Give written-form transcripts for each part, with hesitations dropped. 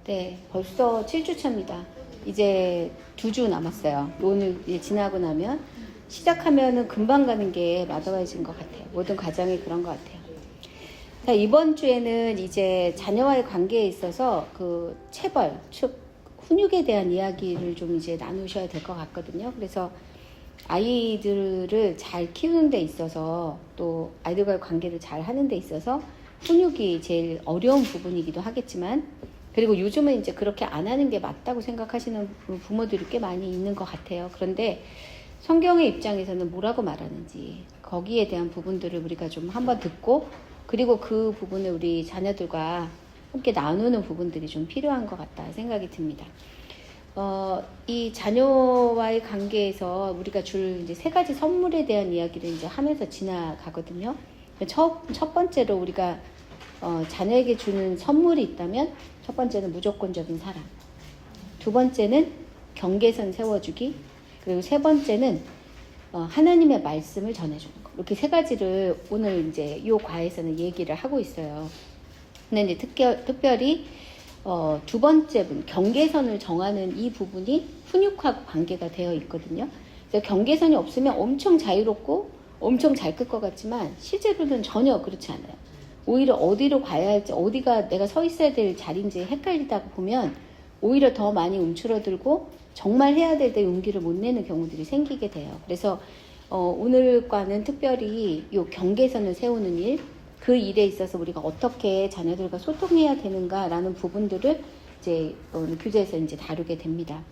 네, 벌써 7주 차입니다. 이제 2주 남았어요. 오늘 지나고 나면 시작하면은 금방 가는 게 마다와이즈인 것 같아요. 모든 과정이 그런 것 같아요. 자, 이번 주에는 이제 자녀와의 관계에 있어서 그 체벌, 즉 훈육에 대한 이야기를 좀 이제 나누셔야 될 것 같거든요. 그래서 아이들을 잘 키우는 데 있어서 또 아이들과의 관계를 잘 하는 데 있어서 훈육이 제일 어려운 부분이기도 하겠지만, 그리고 요즘은 이제 그렇게 안 하는 게 맞다고 생각하시는 부모들이 꽤 많이 있는 것 같아요. 그런데 성경의 입장에서는 뭐라고 말하는지 거기에 대한 부분들을 우리가 좀 한번 듣고, 그리고 그 부분을 우리 자녀들과 함께 나누는 부분들이 좀 필요한 것 같다 생각이 듭니다. 이 자녀와의 관계에서 우리가 줄 이제 3가지 선물에 대한 이야기를 이제 하면서 지나가거든요. 첫 번째로 우리가 자녀에게 주는 선물이 있다면 첫 번째는 무조건적인 사랑, 두 번째는 경계선 세워주기, 그리고 세 번째는 하나님의 말씀을 전해주는 거. 이렇게 3가지를 오늘 이제 이 과에서는 얘기를 하고 있어요. 근데 이제 특별히 두 번째 경계선을 정하는 이 부분이 훈육하고 관계가 되어 있거든요. 그래서 경계선이 없으면 엄청 자유롭고 엄청 잘 클 것 같지만 실제로는 전혀 그렇지 않아요. 오히려 어디로 가야 할지, 어디가 내가 서 있어야 될 자리인지 헷갈리다 보면 오히려 더 많이 움츠러들고 정말 해야 될 때 용기를 못 내는 경우들이 생기게 돼요. 그래서 오늘과는 특별히 이 경계선을 세우는 일, 그 일에 있어서 우리가 어떻게 자녀들과 소통해야 되는가라는 부분들을 이제 교재에서 이제 다루게 됩니다.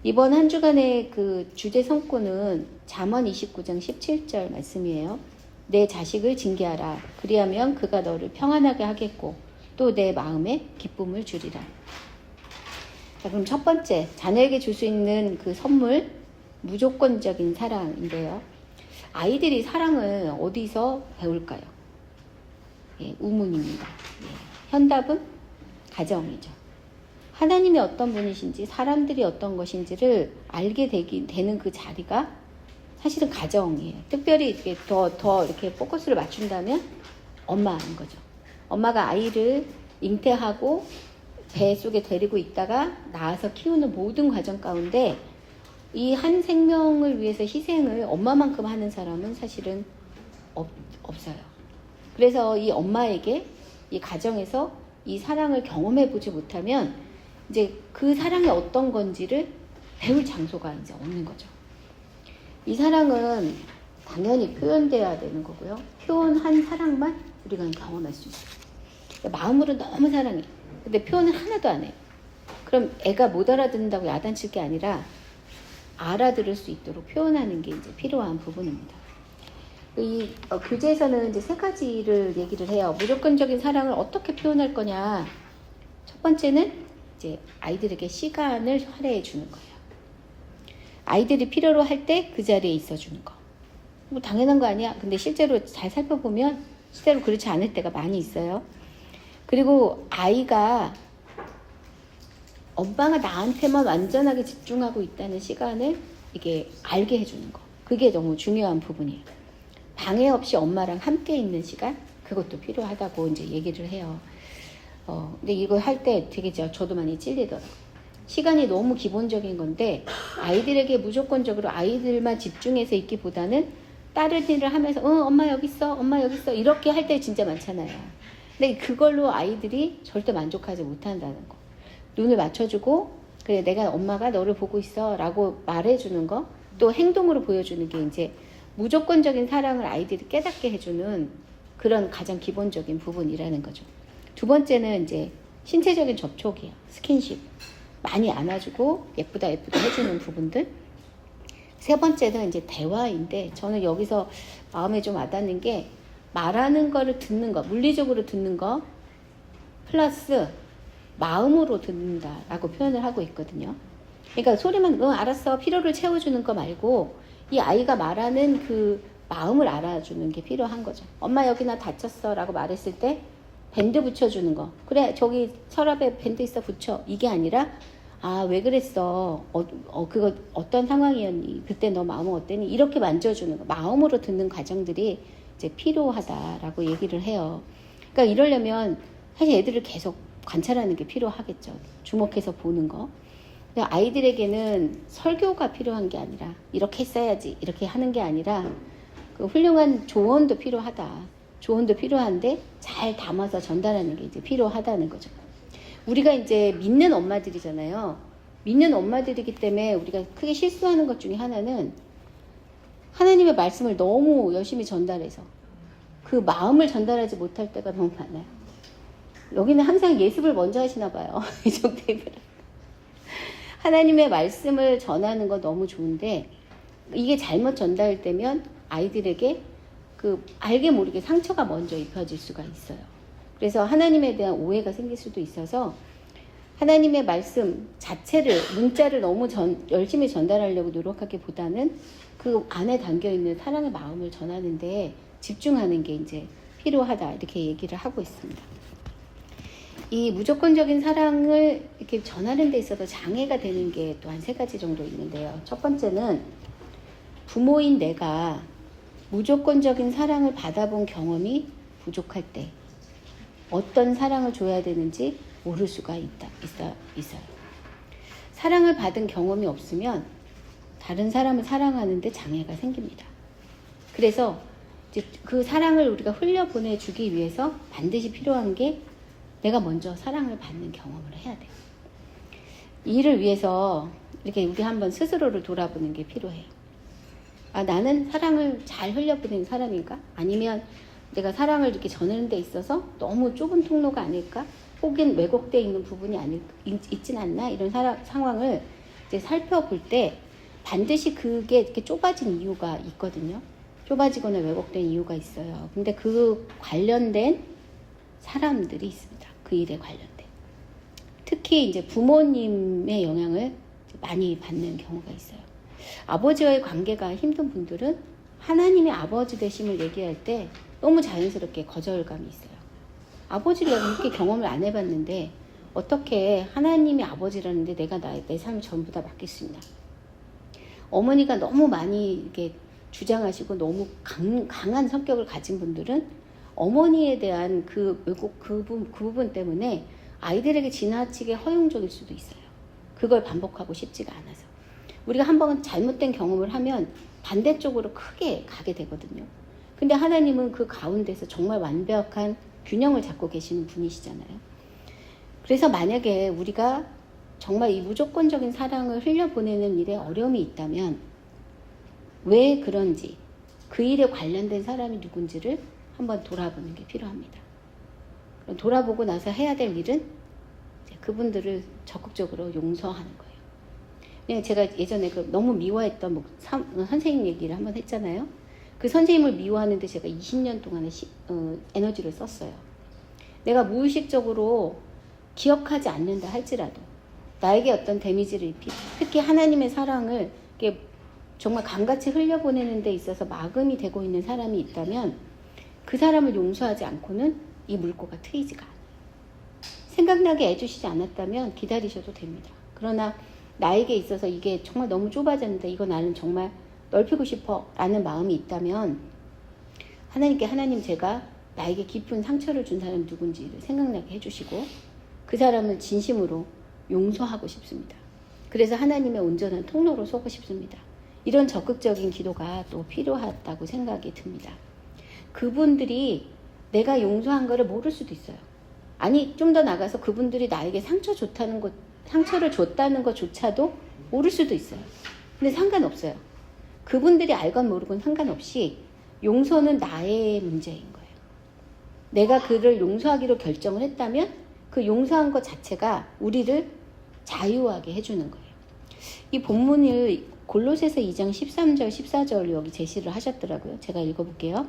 이번 한 주간의 그 주제 성구는 잠언 29장 17절 말씀이에요. 내 자식을 징계하라. 그리하면 그가 너를 평안하게 하겠고 또 내 마음에 기쁨을 주리라. 자, 그럼 첫 번째, 자녀에게 줄 수 있는 그 선물, 무조건적인 사랑인데요. 아이들이 사랑을 어디서 배울까요? 예, 우문입니다. 예, 현답은 가정이죠. 하나님이 어떤 분이신지, 사람들이 어떤 것인지를 알게 되는 그 자리가 사실은 가정이에요. 특별히 이렇게 더 이렇게 포커스를 맞춘다면 엄마인 거죠. 엄마가 아이를 잉태하고 배 속에 데리고 있다가 낳아서 키우는 모든 과정 가운데 이 한 생명을 위해서 희생을 엄마만큼 하는 사람은 사실은 없어요. 그래서 이 엄마에게 이 가정에서 이 사랑을 경험해 보지 못하면 이제 그 사랑이 어떤 건지를 배울 장소가 이제 없는 거죠. 이 사랑은 당연히 표현돼야 되는 거고요. 표현한 사랑만 우리가 경험할 수 있어요. 마음으로 너무 사랑해. 근데 표현을 하나도 안 해요. 그럼 애가 못 알아듣는다고 야단칠 게 아니라 알아들을 수 있도록 표현하는 게 이제 필요한 부분입니다. 이 교재에서는 이제 3가지를 얘기를 해요. 무조건적인 사랑을 어떻게 표현할 거냐. 첫 번째는 이제 아이들에게 시간을 할애해 주는 거예요. 아이들이 필요로 할 때 그 자리에 있어 주는 거. 뭐 당연한 거 아니야? 근데 실제로 잘 살펴보면 실제로 그렇지 않을 때가 많이 있어요. 그리고 아이가 엄마가 나한테만 완전하게 집중하고 있다는 시간을 이게 알게 해주는 거. 그게 너무 중요한 부분이에요. 방해 없이 엄마랑 함께 있는 시간, 그것도 필요하다고 이제 얘기를 해요. 근데 이거 할 때 되게 저도 많이 찔리더라고요. 시간이 너무 기본적인 건데 아이들에게 무조건적으로 아이들만 집중해서 있기보다는 다른 일을 하면서 엄마 여기 있어, 엄마 여기 있어 이렇게 할 때 진짜 많잖아요. 근데 그걸로 아이들이 절대 만족하지 못한다는 거. 눈을 맞춰주고 그래 내가 엄마가 너를 보고 있어 라고 말해주는 거, 또 행동으로 보여주는 게 이제 무조건적인 사랑을 아이들이 깨닫게 해주는 그런 가장 기본적인 부분이라는 거죠. 두 번째는 이제 신체적인 접촉이에요. 스킨십. 많이 안아주고 예쁘다 해주는 부분들. 세 번째는 이제 대화인데, 저는 여기서 마음에 좀 와닿는 게 말하는 거를 듣는 거, 물리적으로 듣는 거 플러스 마음으로 듣는다라고 표현을 하고 있거든요. 그러니까 소리만 알았어 필요를 채워주는 거 말고 이 아이가 말하는 그 마음을 알아주는 게 필요한 거죠. 엄마 여기 나 다쳤어 라고 말했을 때 밴드 붙여주는 거. 그래 저기 서랍에 밴드 있어 붙여. 이게 아니라 왜 그랬어? 그거 어떤 상황이었니? 그때 너 마음은 어땠니? 이렇게 만져주는 거. 마음으로 듣는 과정들이 이제 필요하다라고 얘기를 해요. 그러니까 이러려면 사실 애들을 계속 관찰하는 게 필요하겠죠. 주목해서 보는 거. 아이들에게는 설교가 필요한 게 아니라 이렇게 했어야지 이렇게 하는 게 아니라 그 훌륭한 조언도 필요하다. 조언도 필요한데 잘 담아서 전달하는 게 이제 필요하다는 거죠. 우리가 이제 믿는 엄마들이잖아요. 믿는 엄마들이기 때문에 우리가 크게 실수하는 것 중에 하나는 하나님의 말씀을 너무 열심히 전달해서 그 마음을 전달하지 못할 때가 너무 많아요. 여기는 항상 예습을 먼저 하시나 봐요. 이 정도면 하나님의 말씀을 전하는 건 너무 좋은데 이게 잘못 전달되면 아이들에게 그 알게 모르게 상처가 먼저 입혀질 수가 있어요. 그래서 하나님에 대한 오해가 생길 수도 있어서 하나님의 말씀 자체를 문자를 너무 열심히 전달하려고 노력하기보다는 그 안에 담겨있는 사랑의 마음을 전하는데 집중하는 게 이제 필요하다 이렇게 얘기를 하고 있습니다. 이 무조건적인 사랑을 이렇게 전하는 데 있어서 장애가 되는 게 또 한 3가지 정도 있는데요. 첫 번째는 부모인 내가 무조건적인 사랑을 받아본 경험이 부족할 때 어떤 사랑을 줘야 되는지 모를 수가 있어요. 사랑을 받은 경험이 없으면 다른 사람을 사랑하는데 장애가 생깁니다. 그래서 이제 그 사랑을 우리가 흘려보내주기 위해서 반드시 필요한 게 내가 먼저 사랑을 받는 경험을 해야 돼요. 이를 위해서 이렇게 우리 한번 스스로를 돌아보는 게 필요해요. 아, 나는 사랑을 잘 흘려보내는 사람인가? 아니면 내가 사랑을 이렇게 전하는 데 있어서 너무 좁은 통로가 아닐까? 혹은 왜곡되어 있는 부분이 있진 않나? 이런 상황을 이제 살펴볼 때 반드시 그게 이렇게 좁아진 이유가 있거든요. 좁아지거나 왜곡된 이유가 있어요. 근데 그 관련된 사람들이 있습니다. 그 일에 관련된. 특히 이제 부모님의 영향을 많이 받는 경우가 있어요. 아버지와의 관계가 힘든 분들은 하나님의 아버지 되심을 얘기할 때 너무 자연스럽게 거절감이 있어요. 아버지를 이렇게 경험을 안 해봤는데 어떻게 하나님의 아버지라는데 내가 내 삶을 전부 다 맡길 수 있나. 어머니가 너무 많이 이렇게 주장하시고 너무 강한 성격을 가진 분들은 어머니에 대한 그 부분 때문에 아이들에게 지나치게 허용적일 수도 있어요. 그걸 반복하고 싶지가 않아서. 우리가 한번 잘못된 경험을 하면 반대쪽으로 크게 가게 되거든요. 근데 하나님은 그 가운데서 정말 완벽한 균형을 잡고 계시는 분이시잖아요. 그래서 만약에 우리가 정말 이 무조건적인 사랑을 흘려보내는 일에 어려움이 있다면 왜 그런지 그 일에 관련된 사람이 누군지를 한번 돌아보는 게 필요합니다. 그럼 돌아보고 나서 해야 될 일은 그분들을 적극적으로 용서하는 거예요. 그냥 제가 예전에 너무 미워했던 선생님 얘기를 한번 했잖아요. 그 선생님을 미워하는데 제가 20년 동안의 에너지를 썼어요. 내가 무의식적으로 기억하지 않는다 할지라도 나에게 어떤 데미지를 특히 하나님의 사랑을 정말 감같이 흘려보내는 데 있어서 막음이 되고 있는 사람이 있다면 그 사람을 용서하지 않고는 이 물꼬가 트이지가 않아요. 생각나게 해주시지 않았다면 기다리셔도 됩니다. 그러나 나에게 있어서 이게 정말 너무 좁아졌는데 이거 나는 정말 넓히고 싶어 라는 마음이 있다면 하나님께 하나님 제가 나에게 깊은 상처를 준 사람이 누군지를 생각나게 해주시고 그 사람을 진심으로 용서하고 싶습니다. 그래서 하나님의 온전한 통로로 서고 싶습니다. 이런 적극적인 기도가 또 필요하다고 생각이 듭니다. 그분들이 내가 용서한 거를 모를 수도 있어요. 아니 좀 더 나가서 그분들이 나에게 상처를 줬다는 것조차도 모를 수도 있어요. 근데 상관없어요. 그분들이 알건 모르건 상관없이 용서는 나의 문제인 거예요. 내가 그를 용서하기로 결정을 했다면 그 용서한 것 자체가 우리를 자유하게 해주는 거예요. 이 본문을 골로새서 2장 13절 14절 여기 제시를 하셨더라고요. 제가 읽어볼게요.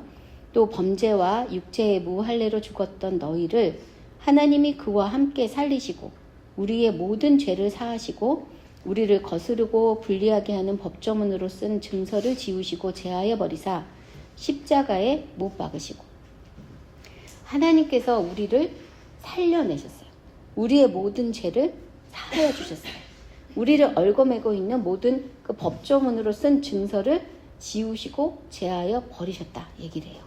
또 범죄와 육체의 무할례로 죽었던 너희를 하나님이 그와 함께 살리시고 우리의 모든 죄를 사하시고 우리를 거스르고 불리하게 하는 법조문으로 쓴 증서를 지우시고 제하여 버리사 십자가에 못 박으시고. 하나님께서 우리를 살려내셨어요. 우리의 모든 죄를 사하여 주셨어요. 우리를 얽어매고 있는 모든 그 법조문으로 쓴 증서를 지우시고 제하여 버리셨다 얘기를 해요.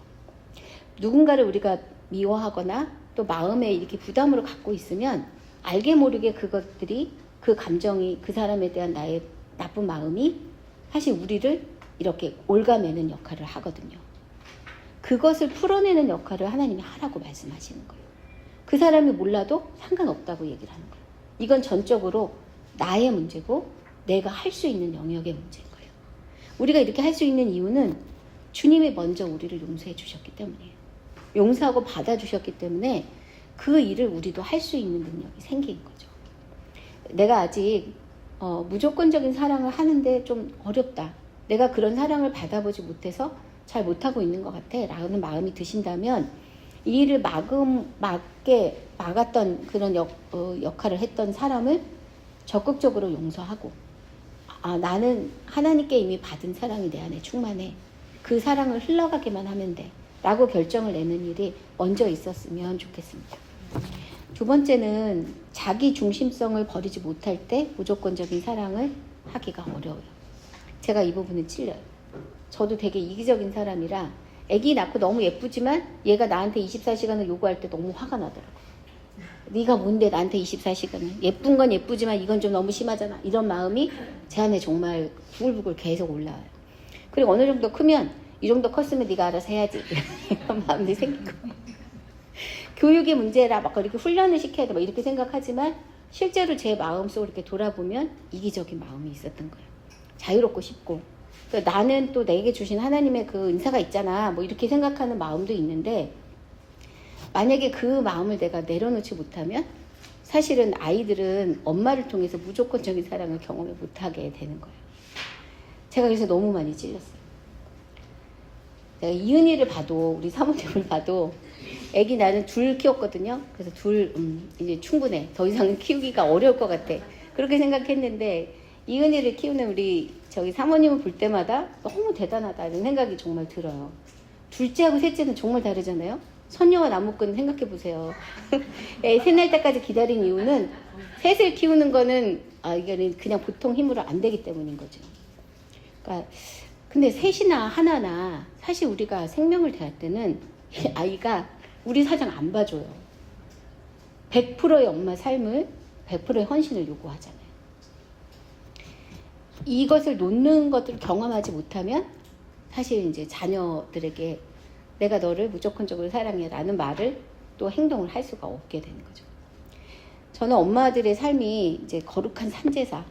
누군가를 우리가 미워하거나 또 마음에 이렇게 부담으로 갖고 있으면 알게 모르게 그것들이, 그 감정이, 그 사람에 대한 나의 나쁜 마음이 사실 우리를 이렇게 올가매는 역할을 하거든요. 그것을 풀어내는 역할을 하나님이 하라고 말씀하시는 거예요. 그 사람이 몰라도 상관없다고 얘기를 하는 거예요. 이건 전적으로 나의 문제고 내가 할 수 있는 영역의 문제인 거예요. 우리가 이렇게 할 수 있는 이유는 주님이 먼저 우리를 용서해 주셨기 때문이에요. 용서하고 받아주셨기 때문에 그 일을 우리도 할 수 있는 능력이 생긴 거죠. 내가 아직 무조건적인 사랑을 하는데 좀 어렵다. 내가 그런 사랑을 받아보지 못해서 잘 못하고 있는 것 같아 라는 마음이 드신다면 이 일을 막았던 그런 역할을 했던 사람을 적극적으로 용서하고, 나는 하나님께 이미 받은 사랑이 내 안에 충만해. 그 사랑을 흘러가게만 하면 돼 라고 결정을 내는 일이 먼저 있었으면 좋겠습니다. 두 번째는 자기 중심성을 버리지 못할 때 무조건적인 사랑을 하기가 어려워요. 제가 이 부분은 찔려요. 저도 되게 이기적인 사람이라 아기 낳고 너무 예쁘지만 얘가 나한테 24시간을 요구할 때 너무 화가 나더라고요. 네가 뭔데 나한테 24시간을. 예쁜 건 예쁘지만 이건 좀 너무 심하잖아. 이런 마음이 제 안에 정말 부글부글 계속 올라와요. 그리고 어느 정도 크면 이 정도 컸으면 네가 알아서 해야지 이런 마음이 생기고, 교육의 문제라 막 이렇게 훈련을 시켜야 돼 막 이렇게 생각하지만 실제로 제 마음속으로 이렇게 돌아보면 이기적인 마음이 있었던 거예요. 자유롭고 싶고, 그러니까 나는 또 내게 주신 하나님의 그 은사가 있잖아 뭐 이렇게 생각하는 마음도 있는데, 만약에 그 마음을 내가 내려놓지 못하면 사실은 아이들은 엄마를 통해서 무조건적인 사랑을 경험을 못하게 되는 거예요. 제가 그래서 너무 많이 찔렸어요. 제가 이은이를 봐도, 우리 사모님을 봐도, 애기 나는 둘 키웠거든요. 그래서 이제 충분해. 더 이상은 키우기가 어려울 것 같아. 그렇게 생각했는데 이은이를 키우는 우리 저기 사모님을 볼 때마다 너무 대단하다 이런 생각이 정말 들어요. 둘째하고 셋째는 정말 다르잖아요. 선녀와 나무꾼 생각해 보세요. 새 날 때까지 기다린 이유는 셋을 키우는 거는 이게 그냥 보통 힘으로 안 되기 때문인 거죠. 그러니까 근데 셋이나 하나나 사실 우리가 생명을 대할 때는 이 아이가 우리 사정 안 봐줘요. 100%의 엄마 삶을 100%의 헌신을 요구하잖아요. 이것을 놓는 것들을 경험하지 못하면 사실 이제 자녀들에게 내가 너를 무조건적으로 사랑해 라는 말을 또 행동을 할 수가 없게 되는 거죠. 저는 엄마들의 삶이 이제 거룩한 산제사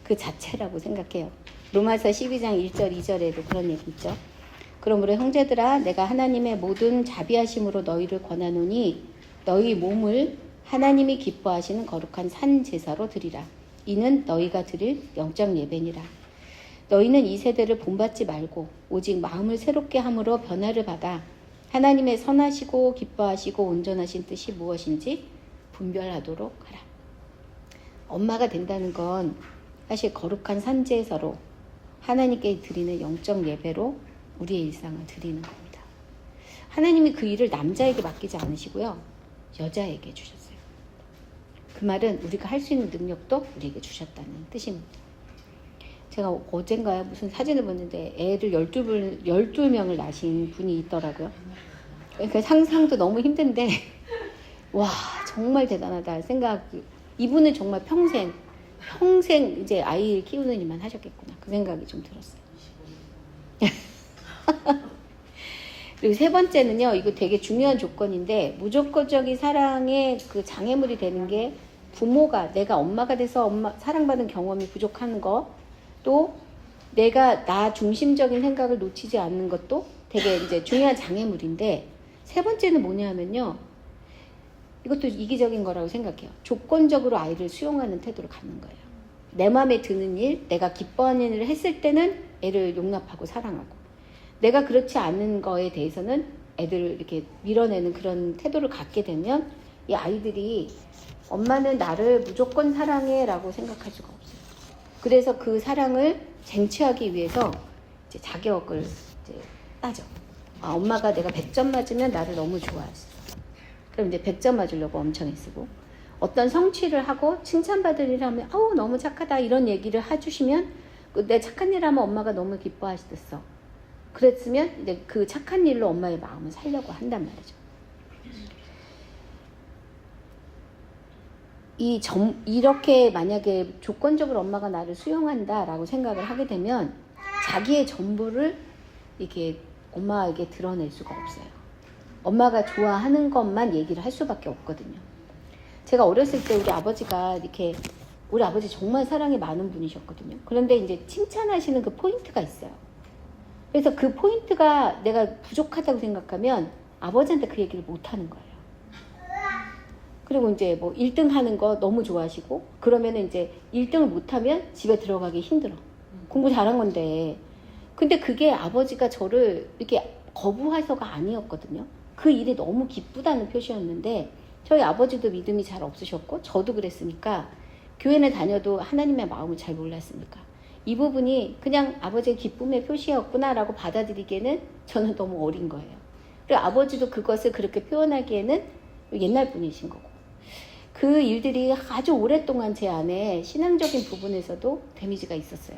그 자체라고 생각해요. 로마서 12장 1절 2절에도 그런 얘기 있죠. 그러므로 형제들아 내가 하나님의 모든 자비하심으로 너희를 권하노니 너희 몸을 하나님이 기뻐하시는 거룩한 산제사로 드리라. 이는 너희가 드릴 영적 예배니라. 너희는 이 세대를 본받지 말고 오직 마음을 새롭게 함으로 변화를 받아 하나님의 선하시고 기뻐하시고 온전하신 뜻이 무엇인지 분별하도록 하라. 엄마가 된다는 건 사실 거룩한 산제사로 하나님께 드리는 영적 예배로 우리의 일상을 드리는 겁니다. 하나님이 그 일을 남자에게 맡기지 않으시고요. 여자에게 주셨어요. 그 말은 우리가 할 수 있는 능력도 우리에게 주셨다는 뜻입니다. 제가 어젠가요 무슨 사진을 봤는데 애를 12명을 낳으신 분이 있더라고요. 그러니까 상상도 너무 힘든데 와 정말 대단하다 생각. 이분은 정말 평생 이제 아이를 키우는 일만 하셨겠구나 그 생각이 좀 들었어요. 그리고 세 번째는요, 이거 되게 중요한 조건인데 무조건적인 사랑의 그 장애물이 되는 게 부모가, 내가 엄마가 돼서 사랑받은 경험이 부족한 거, 또 내가 나 중심적인 생각을 놓치지 않는 것도 되게 이제 중요한 장애물인데, 세 번째는 뭐냐 하면요, 이것도 이기적인 거라고 생각해요. 조건적으로 아이를 수용하는 태도를 갖는 거예요. 내 마음에 드는 일, 내가 기뻐하는 일을 했을 때는 애를 용납하고 사랑하고, 내가 그렇지 않은 거에 대해서는 애들을 이렇게 밀어내는 그런 태도를 갖게 되면 이 아이들이 엄마는 나를 무조건 사랑해 라고 생각할 수가 없어요. 그래서 그 사랑을 쟁취하기 위해서 이제 자격을 이제 따져. 엄마가 내가 100점 맞으면 나를 너무 좋아했어. 그럼 이제 100점 맞으려고 엄청 애쓰고, 어떤 성취를 하고 칭찬받을 일 하면 너무 착하다 이런 얘기를 해주시면 내 착한 일 하면 엄마가 너무 기뻐하시겠어. 그랬으면 이제 그 착한 일로 엄마의 마음을 살려고 한단 말이죠. 이렇게 만약에 조건적으로 엄마가 나를 수용한다라고 생각을 하게 되면 자기의 전부를 이렇게 엄마에게 드러낼 수가 없어요. 엄마가 좋아하는 것만 얘기를 할 수밖에 없거든요. 제가 어렸을 때 우리 아버지 정말 사랑이 많은 분이셨거든요. 그런데 이제 칭찬하시는 그 포인트가 있어요. 그래서 그 포인트가 내가 부족하다고 생각하면 아버지한테 그 얘기를 못 하는 거예요. 그리고 이제 뭐 1등 하는 거 너무 좋아하시고, 그러면은 이제 1등을 못하면 집에 들어가기 힘들어. 공부 잘한 건데. 근데 그게 아버지가 저를 이렇게 거부해서가 아니었거든요. 그 일이 너무 기쁘다는 표시였는데, 저희 아버지도 믿음이 잘 없으셨고, 저도 그랬으니까, 교회에 다녀도 하나님의 마음을 잘 몰랐으니까. 이 부분이 그냥 아버지의 기쁨의 표시였구나라고 받아들이기에는 저는 너무 어린 거예요. 그리고 아버지도 그것을 그렇게 표현하기에는 옛날 분이신 거고. 그 일들이 아주 오랫동안 제 안에 신앙적인 부분에서도 데미지가 있었어요.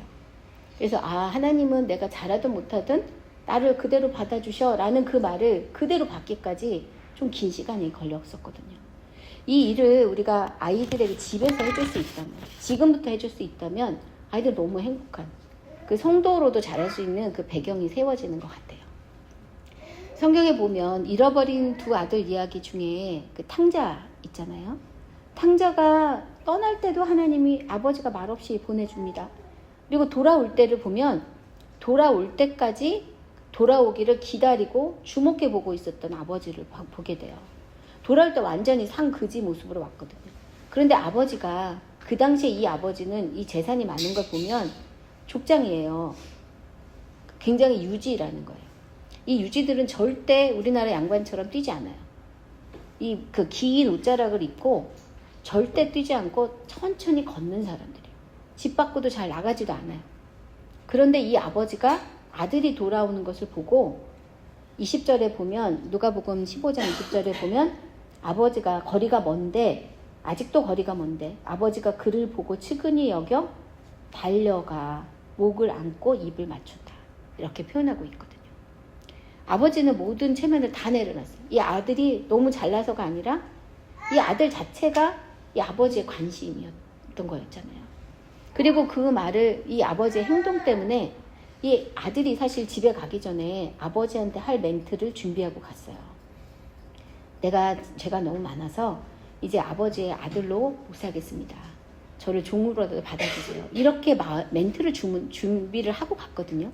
그래서 하나님은 내가 잘하든 못하든 나를 그대로 받아주셔 라는 그 말을 그대로 받기까지 좀 긴 시간이 걸렸었거든요. 이 일을 우리가 아이들에게 집에서 해줄 수 있다면, 지금부터 해줄 수 있다면 아이들 너무 행복한, 그 성도로도 잘할 수 있는 그 배경이 세워지는 것 같아요. 성경에 보면 잃어버린 두 아들 이야기 중에 그 탕자 있잖아요. 탕자가 떠날 때도 하나님이 아버지가 말없이 보내줍니다. 그리고 돌아올 때를 보면 돌아올 때까지 돌아오기를 기다리고 주목해 보고 있었던 아버지를 보게 돼요. 돌아올 때 완전히 상그지 모습으로 왔거든요. 그런데 아버지가 그 당시에 이 아버지는 이 재산이 많은 걸 보면 족장이에요. 굉장히 유지라는 거예요. 이 유지들은 절대 우리나라 양반처럼 뛰지 않아요. 그 긴 옷자락을 입고 절대 뛰지 않고 천천히 걷는 사람들이에요. 집 밖으로 잘 나가지도 않아요. 그런데 이 아버지가 아들이 돌아오는 것을 보고 20절에 보면, 누가복음 15장 20절에 보면 아버지가 거리가 먼데, 아직도 거리가 먼데 아버지가 그를 보고 측은히 여겨 달려가 목을 안고 입을 맞춘다. 이렇게 표현하고 있거든요. 아버지는 모든 체면을 다 내려놨어요. 이 아들이 너무 잘나서가 아니라 이 아들 자체가 이 아버지의 관심이었던 거였잖아요. 그리고 그 말을, 이 아버지의 행동 때문에 이 아들이 사실 집에 가기 전에 아버지한테 할 멘트를 준비하고 갔어요. 제가 너무 많아서 이제 아버지의 아들로 못 살겠습니다. 저를 종으로도 받아주세요. 이렇게 멘트를 준비를 하고 갔거든요.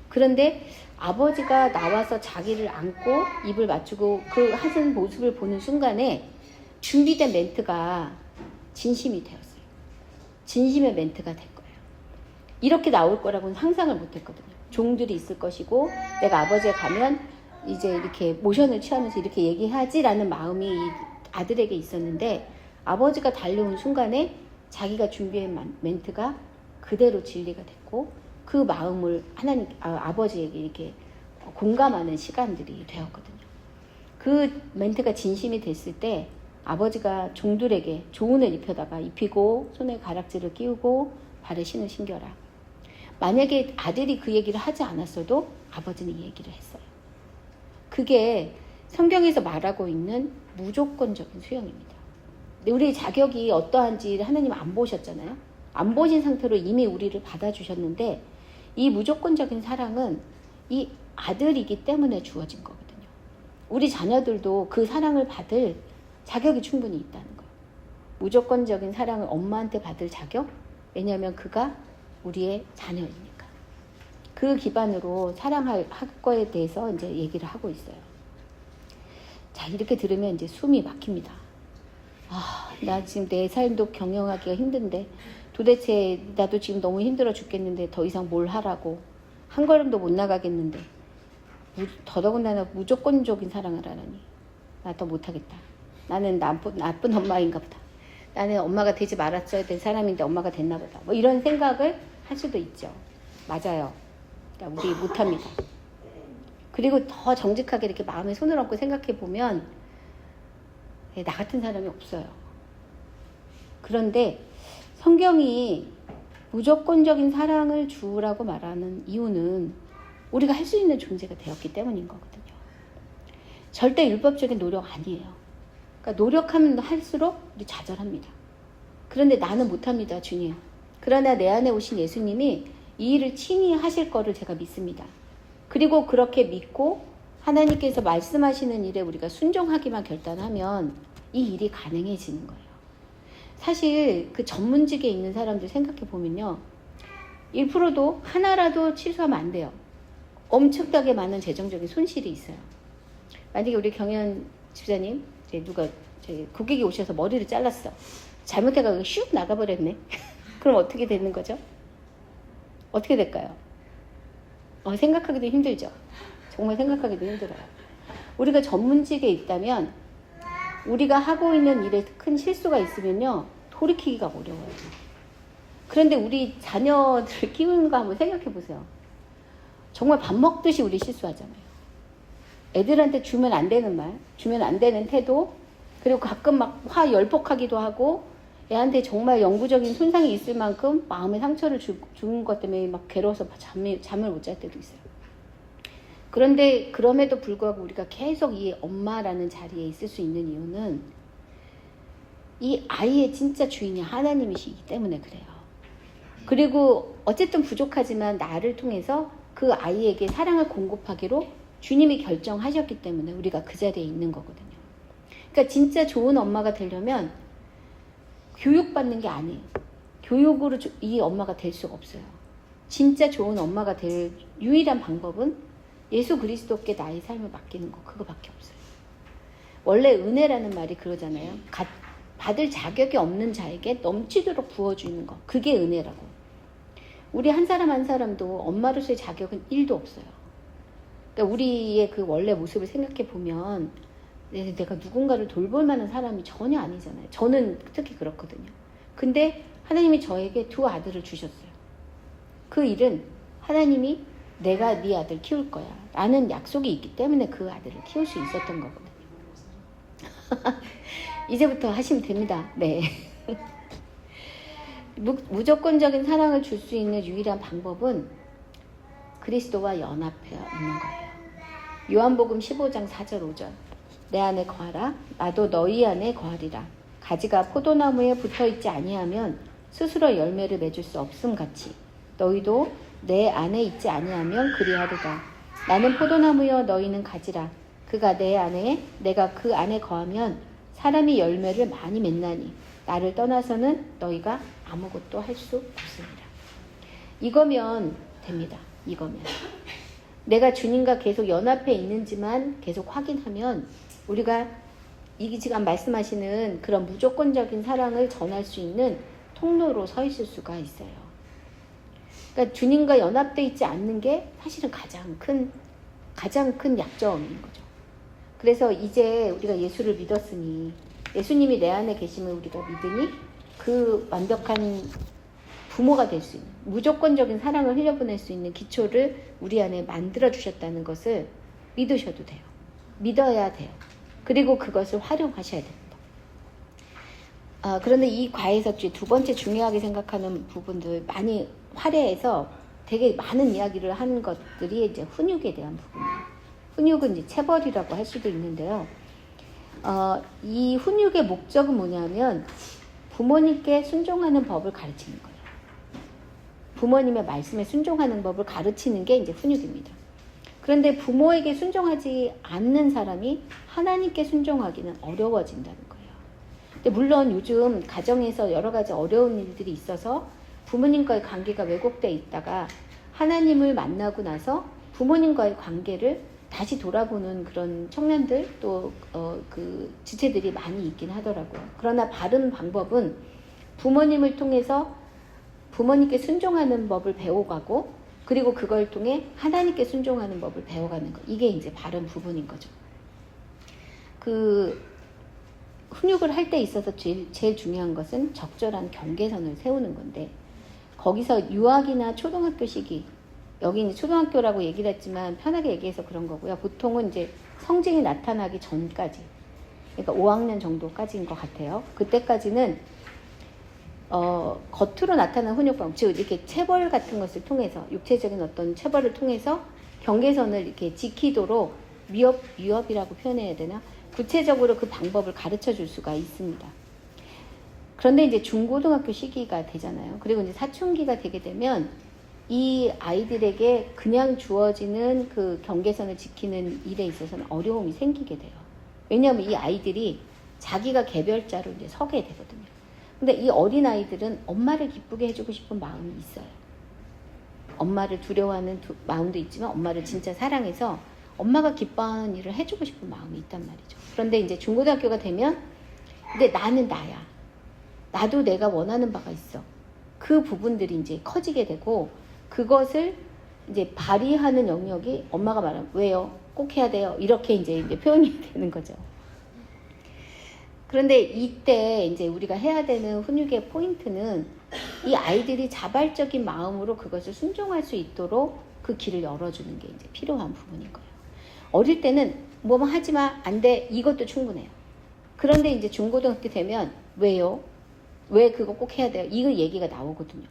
그런데 아버지가 나와서 자기를 안고 입을 맞추고 그 하는 모습을 보는 순간에 준비된 멘트가 진심이 되었어요. 진심의 멘트가 된 거예요. 이렇게 나올 거라고는 상상을 못 했거든요. 종들이 있을 것이고 내가 아버지에 가면 이제 이렇게 모션을 취하면서 이렇게 얘기하지라는 마음이 이 아들에게 있었는데, 아버지가 달려온 순간에 자기가 준비한 멘트가 그대로 진리가 됐고 그 마음을 아버지에게 이렇게 공감하는 시간들이 되었거든요. 그 멘트가 진심이 됐을 때 아버지가 종들에게 조은을 입히고 손에 가락지를 끼우고 발에 신을 신겨라. 만약에 아들이 그 얘기를 하지 않았어도 아버지는 이 얘기를 했어요. 그게 성경에서 말하고 있는 무조건적인 수용입니다. 우리 자격이 어떠한지 하나님 안 보셨잖아요. 안 보신 상태로 이미 우리를 받아주셨는데, 이 무조건적인 사랑은 이 아들이기 때문에 주어진 거거든요. 우리 자녀들도 그 사랑을 받을 자격이 충분히 있다는 거예요. 무조건적인 사랑을 엄마한테 받을 자격? 왜냐하면 그가 우리의 자녀이니까. 그 기반으로 사랑할 거에 대해서 이제 얘기를 하고 있어요. 자, 이렇게 들으면 이제 숨이 막힙니다. 나 지금 내 삶도 경영하기가 힘든데, 도대체 나도 지금 너무 힘들어 죽겠는데 더 이상 뭘 하라고, 한 걸음도 못 나가겠는데 더더군다나 무조건적인 사랑을 하라니, 나 더 못하겠다. 나는 나쁜 엄마인가 보다. 나는 엄마가 되지 말았어야 될 사람인데 엄마가 됐나 보다. 뭐 이런 생각을 할 수도 있죠. 맞아요. 그러니까 우리 못합니다. 그리고 더 정직하게 이렇게 마음에 손을 얹고 생각해 보면 나 같은 사람이 없어요. 그런데 성경이 무조건적인 사랑을 주라고 말하는 이유는 우리가 할 수 있는 존재가 되었기 때문인 거거든요. 절대 율법적인 노력 아니에요. 그러니까 노력하면 할수록 우리 좌절합니다. 그런데 나는 못합니다, 주님. 그러나 내 안에 오신 예수님이 이 일을 친히 하실 거를 제가 믿습니다. 그리고 그렇게 믿고 하나님께서 말씀하시는 일에 우리가 순종하기만 결단하면 이 일이 가능해지는 거예요. 사실 그 전문직에 있는 사람들 생각해 보면요. 1%도 하나라도 취소하면 안 돼요. 엄청나게 많은 재정적인 손실이 있어요. 만약에 우리 경연 집사님, 누가 고객이 오셔서 머리를 잘랐어. 잘못해가지고 슉 나가버렸네. 그럼 어떻게 되는 거죠? 어떻게 될까요? 생각하기도 힘들죠. 정말 생각하기도 힘들어요. 우리가 전문직에 있다면 우리가 하고 있는 일에 큰 실수가 있으면요. 돌이키기가 어려워요. 그런데 우리 자녀들을 키우는 거 한번 생각해 보세요. 정말 밥 먹듯이 우리 실수하잖아요. 애들한테 주면 안 되는 말, 주면 안 되는 태도, 그리고 가끔 막 화 열폭하기도 하고 애한테 정말 영구적인 손상이 있을 만큼 마음의 상처를 주는 것 때문에 막 괴로워서 잠을 못 잘 때도 있어요. 그런데 그럼에도 불구하고 우리가 계속 이 엄마라는 자리에 있을 수 있는 이유는 이 아이의 진짜 주인이 하나님이시기 때문에 그래요. 그리고 어쨌든 부족하지만 나를 통해서 그 아이에게 사랑을 공급하기로 주님이 결정하셨기 때문에 우리가 그 자리에 있는 거거든요. 그러니까 진짜 좋은 엄마가 되려면 교육받는 게 아니에요. 교육으로 이 엄마가 될 수가 없어요. 진짜 좋은 엄마가 될 유일한 방법은 예수 그리스도께 나의 삶을 맡기는 거, 그거밖에 없어요. 원래 은혜라는 말이 그러잖아요. 받을 자격이 없는 자에게 넘치도록 부어주는 거, 그게 은혜라고. 우리 한 사람 한 사람도 엄마로서의 자격은 1도 없어요. 그러니까 우리의 그 원래 모습을 생각해 보면 내가 누군가를 돌볼 만한 사람이 전혀 아니잖아요. 저는 특히 그렇거든요. 근데 하나님이 저에게 2 아들을 주셨어요. 그 일은 하나님이 내가 네 아들 키울 거야 라는 약속이 있기 때문에 그 아들을 키울 수 있었던 거거든요. 이제부터 하시면 됩니다. 네. 무조건적인 사랑을 줄 수 있는 유일한 방법은 그리스도와 연합해 있는 거예요. 요한복음 15장 4절 5절. 내 안에 거하라 나도 너희 안에 거하리라. 가지가 포도나무에 붙어있지 아니하면 스스로 열매를 맺을 수 없음 같이 너희도 내 안에 있지 아니하면 그리하리라. 나는 포도나무여 너희는 가지라. 그가 내 안에 내가 그 안에 거하면 사람이 열매를 많이 맺나니 나를 떠나서는 너희가 아무것도 할 수 없습니다. 이거면 됩니다. 이거면 내가 주님과 계속 연합해 있는지만 계속 확인하면 우리가 이 지금 말씀하시는 그런 무조건적인 사랑을 전할 수 있는 통로로 서 있을 수가 있어요. 그러니까 주님과 연합돼 있지 않는 게 사실은 가장 큰 약점인 거죠. 그래서 이제 우리가 예수를 믿었으니 예수님이 내 안에 계심을 우리가 믿으니 그 완벽한 부모가 될 수 있는 무조건적인 사랑을 흘려보낼 수 있는 기초를 우리 안에 만들어 주셨다는 것을 믿으셔도 돼요. 믿어야 돼요. 그리고 그것을 활용하셔야 됩니다. 그런데 이 과에서 2번째 중요하게 생각하는 부분들 많이 활애해서 되게 많은 이야기를 한 것들이 이제 훈육에 대한 부분이에요. 훈육은 이제 체벌이라고 할 수도 있는데요. 이 훈육의 목적은 뭐냐면 부모님께 순종하는 법을 가르치는 거예요. 부모님의 말씀에 순종하는 법을 가르치는 게 이제 훈육입니다. 그런데 부모에게 순종하지 않는 사람이 하나님께 순종하기는 어려워진다는 거예요. 근데 물론 요즘 가정에서 여러 가지 어려운 일들이 있어서 부모님과의 관계가 왜곡되어 있다가 하나님을 만나고 나서 부모님과의 관계를 다시 돌아보는 그런 청년들 또 그 지체들이 많이 있긴 하더라고요. 그러나 바른 방법은 부모님을 통해서 부모님께 순종하는 법을 배워가고 그리고 그걸 통해 하나님께 순종하는 법을 배워가는 것. 이게 이제 바른 부분인 거죠. 그 훈육을 할 때 있어서 제일 중요한 것은 적절한 경계선을 세우는 건데 거기서 유아기나 초등학교 시기 여기는 초등학교라고 얘기를 했지만 편하게 얘기해서 그런 거고요. 보통은 이제 성징이 나타나기 전까지 그러니까 5학년 정도까지인 것 같아요. 그때까지는 겉으로 나타난 훈육방, 즉 이렇게 체벌 같은 것을 통해서 육체적인 어떤 체벌을 통해서 경계선을 이렇게 지키도록 위협이라고 표현해야 되나? 구체적으로 그 방법을 가르쳐 줄 수가 있습니다. 그런데 이제 중고등학교 시기가 되잖아요. 그리고 이제 사춘기가 되게 되면 이 아이들에게 그냥 주어지는 그 경계선을 지키는 일에 있어서는 어려움이 생기게 돼요. 왜냐하면 이 아이들이 자기가 개별자로 이제 서게 되거든요. 근데 이 어린 아이들은 엄마를 기쁘게 해주고 싶은 마음이 있어요. 엄마를 두려워하는 마음도 있지만 엄마를 진짜 사랑해서 엄마가 기뻐하는 일을 해주고 싶은 마음이 있단 말이죠. 그런데 이제 중고등학교가 되면 근데 나는 나야. 나도 내가 원하는 바가 있어. 그 부분들이 이제 커지게 되고 그것을 이제 발휘하는 영역이 엄마가 말하면 왜요? 꼭 해야 돼요. 이렇게 이제 표현이 되는 거죠. 그런데 이때 이제 우리가 해야 되는 훈육의 포인트는 이 아이들이 자발적인 마음으로 그것을 순종할 수 있도록 그 길을 열어주는 게 이제 필요한 부분인 거예요. 어릴 때는 뭐 하지 마, 안 돼, 이것도 충분해요. 그런데 이제 중고등학교 되면 왜요? 왜 그거 꼭 해야 돼요? 이거 얘기가 나오거든요.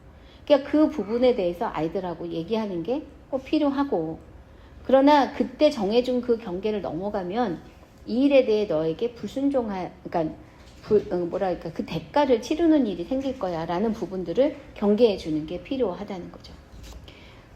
그러니까 그 부분에 대해서 아이들하고 얘기하는 게 꼭 필요하고 그러나 그때 정해준 그 경계를 넘어가면 이 일에 대해 너에게 그러니까 뭐랄까 그 대가를 치르는 일이 생길 거야 라는 부분들을 경계해 주는 게 필요하다는 거죠.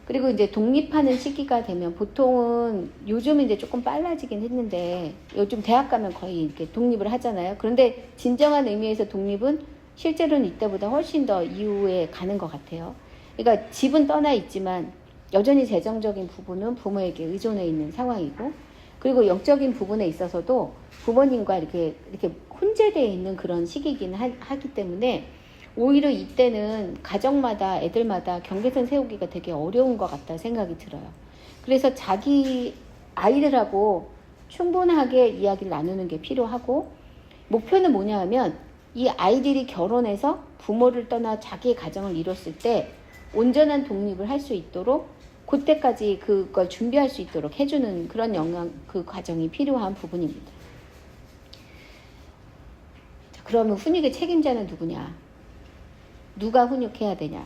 그리고 이제 독립하는 시기가 되면 보통은 요즘은 이제 조금 빨라지긴 했는데 요즘 대학 가면 거의 이렇게 독립을 하잖아요. 그런데 진정한 의미에서 독립은 실제로는 이때보다 훨씬 더 이후에 가는 것 같아요. 그러니까 집은 떠나 있지만 여전히 재정적인 부분은 부모에게 의존해 있는 상황이고 그리고 영적인 부분에 있어서도 부모님과 이렇게 혼재되어 있는 그런 시기이긴 하기 때문에 오히려 이때는 가정마다 애들마다 경계선 세우기가 되게 어려운 것 같다 생각이 들어요. 그래서 자기 아이들하고 충분하게 이야기를 나누는 게 필요하고 목표는 뭐냐 하면 이 아이들이 결혼해서 부모를 떠나 자기의 가정을 이뤘을 때 온전한 독립을 할 수 있도록 그때까지 그걸 준비할 수 있도록 해주는 그런 그 과정이 필요한 부분입니다. 자, 그러면 훈육의 책임자는 누구냐? 누가 훈육해야 되냐?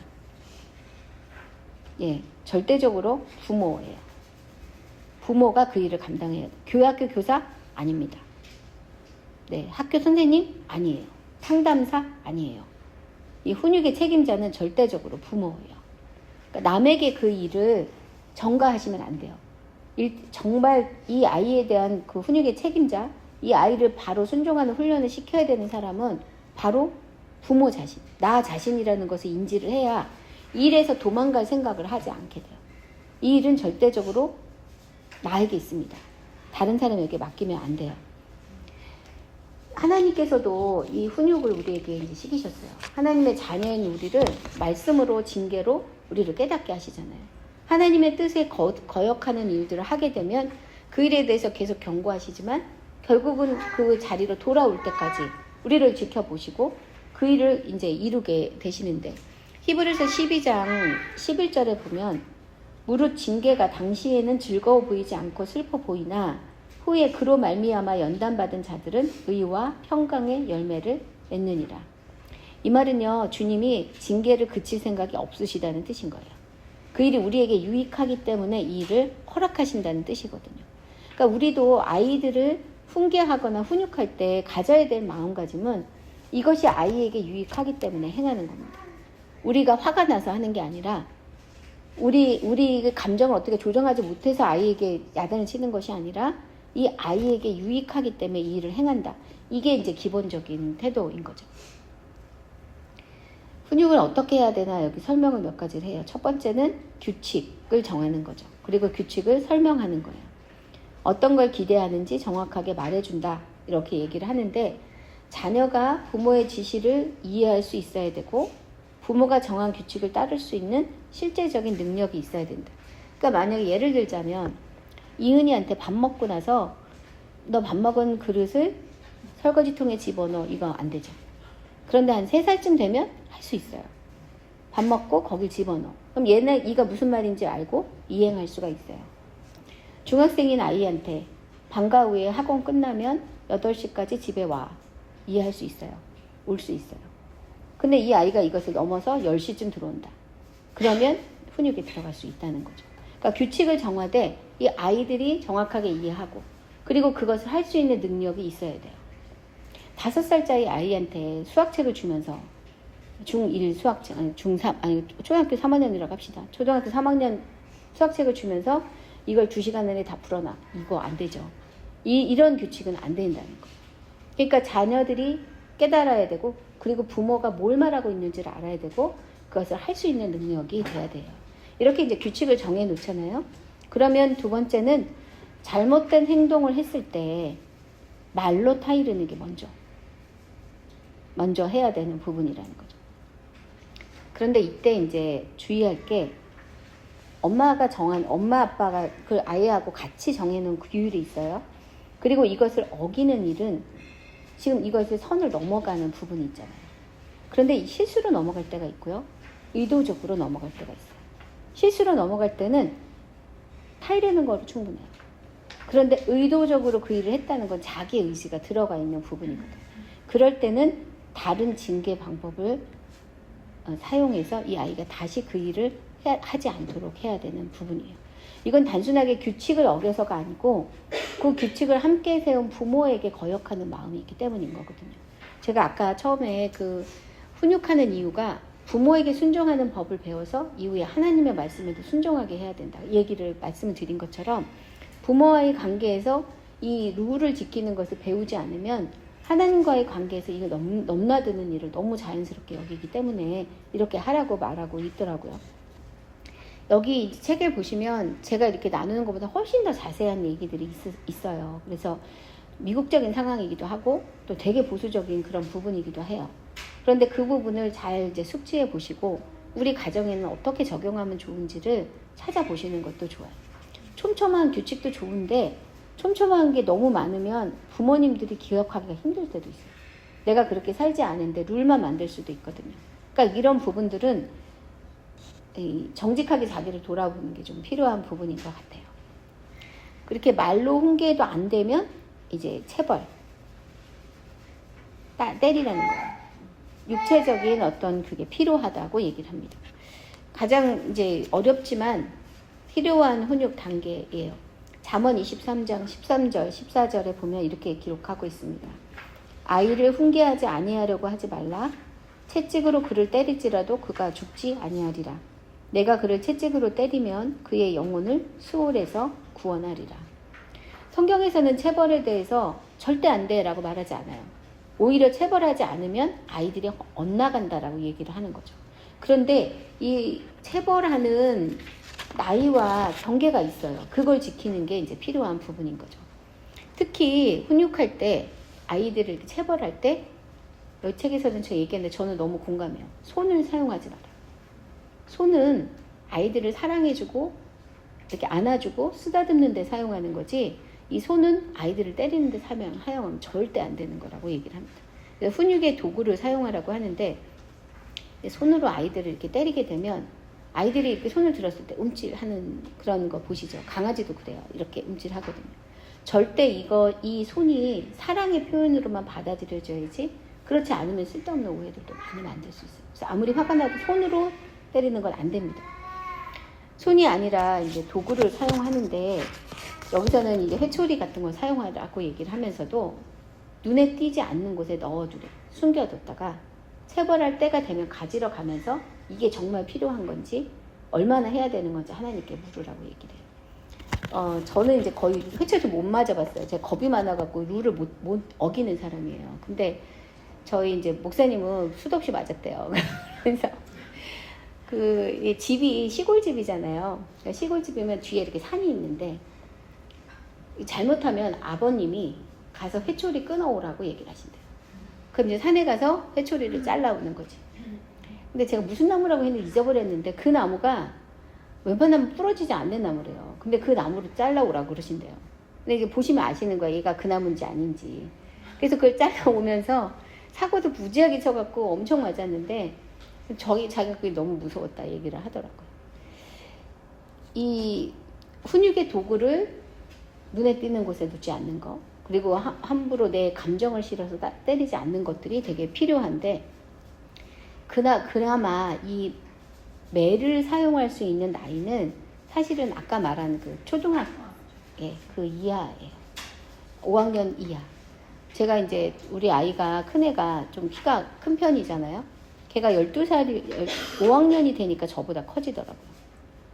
예, 절대적으로 부모예요. 부모가 그 일을 감당해야 돼요. 교학교 교사? 아닙니다. 네, 학교 선생님? 아니에요. 상담사? 아니에요. 이 훈육의 책임자는 절대적으로 부모예요. 그러니까 남에게 그 일을 전가하시면 안 돼요. 정말 이 아이에 대한 그 훈육의 책임자, 이 아이를 바로 순종하는 훈련을 시켜야 되는 사람은 바로 부모 자신, 나 자신이라는 것을 인지를 해야 이 일에서 도망갈 생각을 하지 않게 돼요. 이 일은 절대적으로 나에게 있습니다. 다른 사람에게 맡기면 안 돼요. 하나님께서도 이 훈육을 우리에게 이제 시키셨어요. 하나님의 자녀인 우리를 말씀으로 징계로 우리를 깨닫게 하시잖아요. 하나님의 뜻에 거역하는 일들을 하게 되면 그 일에 대해서 계속 경고하시지만 결국은 그 자리로 돌아올 때까지 우리를 지켜보시고 그 일을 이제 이루게 되시는데 히브리서 12장 11절에 보면 무릇 징계가 당시에는 즐거워 보이지 않고 슬퍼 보이나 후에 그로 말미암아 연단받은 자들은 의와 평강의 열매를 맺느니라. 이 말은요, 주님이 징계를 그칠 생각이 없으시다는 뜻인 거예요. 그 일이 우리에게 유익하기 때문에 이 일을 허락하신다는 뜻이거든요. 그러니까 우리도 아이들을 훈계하거나 훈육할 때 가져야 될 마음가짐은 이것이 아이에게 유익하기 때문에 행하는 겁니다. 우리가 화가 나서 하는 게 아니라 우리 감정을 어떻게 조정하지 못해서 아이에게 야단을 치는 것이 아니라 이 아이에게 유익하기 때문에 이 일을 행한다. 이게 이제 기본적인 태도인 거죠. 훈육을 어떻게 해야 되나 여기 설명을 몇 가지를 해요. 첫 번째는 규칙을 정하는 거죠. 그리고 규칙을 설명하는 거예요. 어떤 걸 기대하는지 정확하게 말해준다. 이렇게 얘기를 하는데 자녀가 부모의 지시를 이해할 수 있어야 되고 부모가 정한 규칙을 따를 수 있는 실제적인 능력이 있어야 된다. 그러니까 만약에 예를 들자면 이은이한테 밥 먹고 나서 너 밥 먹은 그릇을 설거지통에 집어넣어. 이거 안 되죠. 그런데 한 3살쯤 되면 할 수 있어요. 밥 먹고 거길 집어넣어. 그럼 얘는 이가 무슨 말인지 알고 이행할 수가 있어요. 중학생인 아이한테 방과 후에 학원 끝나면 8시까지 집에 와. 이해할 수 있어요. 올 수 있어요. 근데 이 아이가 이것을 넘어서 10시쯤 들어온다. 그러면 훈육에 들어갈 수 있다는 거죠. 그러니까 규칙을 정하되 이 아이들이 정확하게 이해하고 그리고 그것을 할 수 있는 능력이 있어야 돼요. 5살짜리 아이한테 수학책을 주면서 중1 수학책, 아니 중3, 아니 초등학교 3학년이라고 합시다. 초등학교 3학년 수학책을 주면서 이걸 2시간 안에 다 풀어놔. 이거 안 되죠. 이런 규칙은 안 된다는 거. 그러니까 자녀들이 깨달아야 되고, 그리고 부모가 뭘 말하고 있는지를 알아야 되고, 그것을 할 수 있는 능력이 돼야 돼요. 이렇게 이제 규칙을 정해 놓잖아요. 그러면 두 번째는 잘못된 행동을 했을 때 말로 타이르는 게 먼저 해야 되는 부분이라는 거죠. 그런데 이때 이제 주의할 게, 엄마 아빠가 그 아이하고 같이 정해놓은 규율이 있어요. 그리고 이것을 어기는 일은 지금 이것을 선을 넘어가는 부분이 있잖아요. 그런데 실수로 넘어갈 때가 있고요. 의도적으로 넘어갈 때가 있어요. 실수로 넘어갈 때는 타이르는 거로 충분해요. 그런데 의도적으로 그 일을 했다는 건 자기 의지가 들어가 있는 부분이거든요. 그럴 때는 다른 징계 방법을 사용해서 이 아이가 다시 그 일을 하지 않도록 해야 되는 부분이에요. 이건 단순하게 규칙을 어겨서가 아니고 그 규칙을 함께 세운 부모에게 거역하는 마음이 있기 때문인 거거든요. 제가 아까 처음에 그 훈육하는 이유가 부모에게 순종하는 법을 배워서 이후에 하나님의 말씀에도 순종하게 해야 된다. 말씀을 드린 것처럼 부모와의 관계에서 이 룰을 지키는 것을 배우지 않으면 하나님과의 관계에서 이거 넘나드는 일을 너무 자연스럽게 여기기 때문에 이렇게 하라고 말하고 있더라고요. 여기 책을 보시면 제가 이렇게 나누는 것보다 훨씬 더 자세한 얘기들이 있어요. 그래서 미국적인 상황이기도 하고 또 되게 보수적인 그런 부분이기도 해요. 그런데 그 부분을 잘 이제 숙지해 보시고 우리 가정에는 어떻게 적용하면 좋은지를 찾아보시는 것도 좋아요. 촘촘한 규칙도 좋은데 촘촘한 게 너무 많으면 부모님들이 기억하기가 힘들 때도 있어요. 내가 그렇게 살지 않은데 룰만 만들 수도 있거든요. 그러니까 이런 부분들은 정직하게 자기를 돌아보는 게 좀 필요한 부분인 것 같아요. 그렇게 말로 훈계도 안 되면 이제 체벌, 때리라는 거예요. 육체적인 어떤 그게 필요하다고 얘기를 합니다. 가장 이제 어렵지만 필요한 훈육 단계예요. 잠언 23장 13절, 14절에 보면 이렇게 기록하고 있습니다. 아이를 훈계하지 아니하려고 하지 말라. 채찍으로 그를 때릴지라도 그가 죽지 아니하리라. 내가 그를 채찍으로 때리면 그의 영혼을 수월에서 구원하리라. 성경에서는 체벌에 대해서 절대 안 돼라고 말하지 않아요. 오히려 체벌하지 않으면 아이들이 엇나간다라고 얘기를 하는 거죠. 그런데 이 체벌하는 나이와 경계가 있어요. 그걸 지키는 게 이제 필요한 부분인 거죠. 특히 훈육할 때 아이들을 이렇게 체벌할 때 이 책에서는 제가 얘기했는데 저는 너무 공감해요. 손을 사용하지 마라. 손은 아이들을 사랑해주고 이렇게 안아주고 쓰다듬는 데 사용하는 거지 이 손은 아이들을 때리는 데 사용하면 절대 안 되는 거라고 얘기를 합니다. 그래서 훈육의 도구를 사용하라고 하는데 손으로 아이들을 이렇게 때리게 되면 아이들이 이렇게 손을 들었을 때 움찔하는 그런 거 보시죠. 강아지도 그래요. 이렇게 움찔하거든요. 절대 이 손이 사랑의 표현으로만 받아들여져야지 그렇지 않으면 쓸데없는 오해들도 많이 만들 수 있어요. 그래서 아무리 화가 나도 손으로 때리는 건 안 됩니다. 손이 아니라 이제 도구를 사용하는데 여기서는 이제 회초리 같은 걸 사용하라고 얘기를 하면서도 눈에 띄지 않는 곳에 넣어두래. 숨겨뒀다가 체벌할 때가 되면 가지러 가면서 이게 정말 필요한 건지 얼마나 해야 되는 건지 하나님께 물으라고 얘기를 해요. 저는 이제 거의 회초리 못 맞아봤어요. 제가 겁이 많아갖고 룰을 못 어기는 사람이에요. 근데 저희 이제 목사님은 수도 없이 맞았대요. 그래서 그 집이 시골집이잖아요. 그러니까 시골집이면 뒤에 이렇게 산이 있는데 잘못하면 아버님이 가서 회초리 끊어오라고 얘기를 하신대요. 그럼 이제 산에 가서 회초리를 잘라오는 거지. 근데 제가 무슨 나무라고 했는지 잊어버렸는데 그 나무가 웬만하면 부러지지 않는 나무래요. 근데 그 나무를 잘라오라고 그러신대요. 근데 이제 보시면 아시는 거예요. 얘가 그 나무인지 아닌지. 그래서 그걸 잘라오면서 사고도 무지하게 쳐갖고 엄청 맞았는데 자기가 그게 너무 무서웠다 얘기를 하더라고요. 이 훈육의 도구를 눈에 띄는 곳에 두지 않는 거, 그리고 함부로 내 감정을 실어서 때리지 않는 것들이 되게 필요한데 그나마 이 매를 사용할 수 있는 나이는 사실은 아까 말한 그 초등학교 그 이하예요. 5학년 이하. 제가 이제 우리 아이가 큰애가 좀 키가 큰 편이잖아요. 걔가 12살이 5학년이 되니까 저보다 커지더라고요.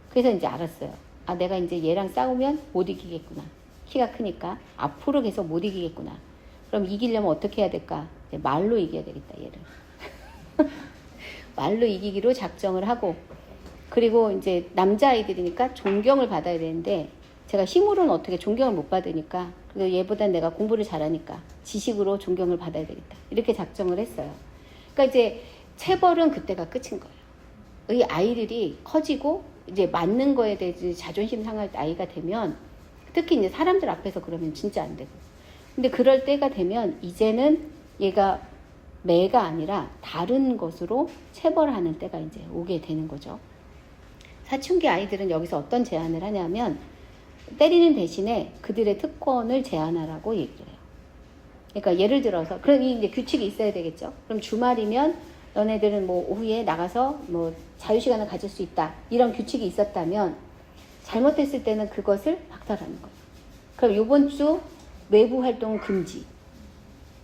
그래서 이제 알았어요. 아, 내가 이제 얘랑 싸우면 못 이기겠구나. 키가 크니까 앞으로 계속 못 이기겠구나. 그럼 이기려면 어떻게 해야 될까? 이제 말로 이겨야 되겠다, 얘를. 말로 이기기로 작정을 하고, 그리고 이제 남자아이들이니까 존경을 받아야 되는데 제가 힘으로는 어떻게 존경을 못 받으니까, 그리고 얘보다 내가 공부를 잘하니까 지식으로 존경을 받아야 되겠다, 이렇게 작정을 했어요. 그러니까 이제 체벌은 그때가 끝인 거예요. 이 아이들이 커지고 이제 맞는 거에 대해서 자존심 상할 나이가 되면, 특히 이제 사람들 앞에서 그러면 진짜 안 되고, 근데 그럴 때가 되면 이제는 얘가 매가 아니라 다른 것으로 체벌하는 때가 이제 오게 되는 거죠. 사춘기 아이들은 여기서 어떤 제안을 하냐면, 때리는 대신에 그들의 특권을 제한하라고 얘기를 해요. 그러니까 예를 들어서, 그럼 이제 규칙이 있어야 되겠죠. 그럼 주말이면 너네들은 뭐 오후에 나가서 뭐 자유시간을 가질 수 있다, 이런 규칙이 있었다면 잘못했을 때는 그것을 박탈하는 거예요. 그럼 요번 주 외부 활동 금지,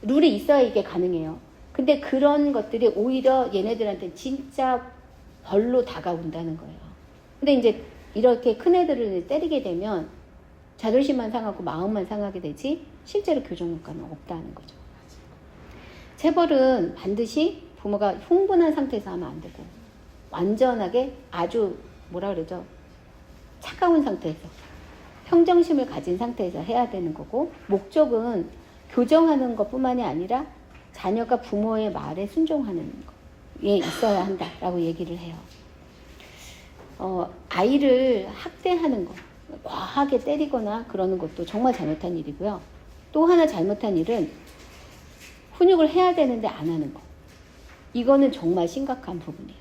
룰이 있어야 이게 가능해요. 근데 그런 것들이 오히려 얘네들한테 진짜 벌로 다가온다는 거예요. 근데 이제 이렇게 큰 애들을 때리게 되면 자존심만 상하고 마음만 상하게 되지 실제로 교정 효과는 없다는 거죠. 체벌은 반드시 부모가 흥분한 상태에서 하면 안 되고, 완전하게 아주 뭐라 그러죠, 차가운 상태에서, 평정심을 가진 상태에서 해야 되는 거고, 목적은 교정하는 것뿐만이 아니라 자녀가 부모의 말에 순종하는 거에 있어야 한다라고 얘기를 해요. 아이를 학대하는 거, 과하게 때리거나 그러는 것도 정말 잘못한 일이고요. 또 하나 잘못한 일은 훈육을 해야 되는데 안 하는 거. 이거는 정말 심각한 부분이에요.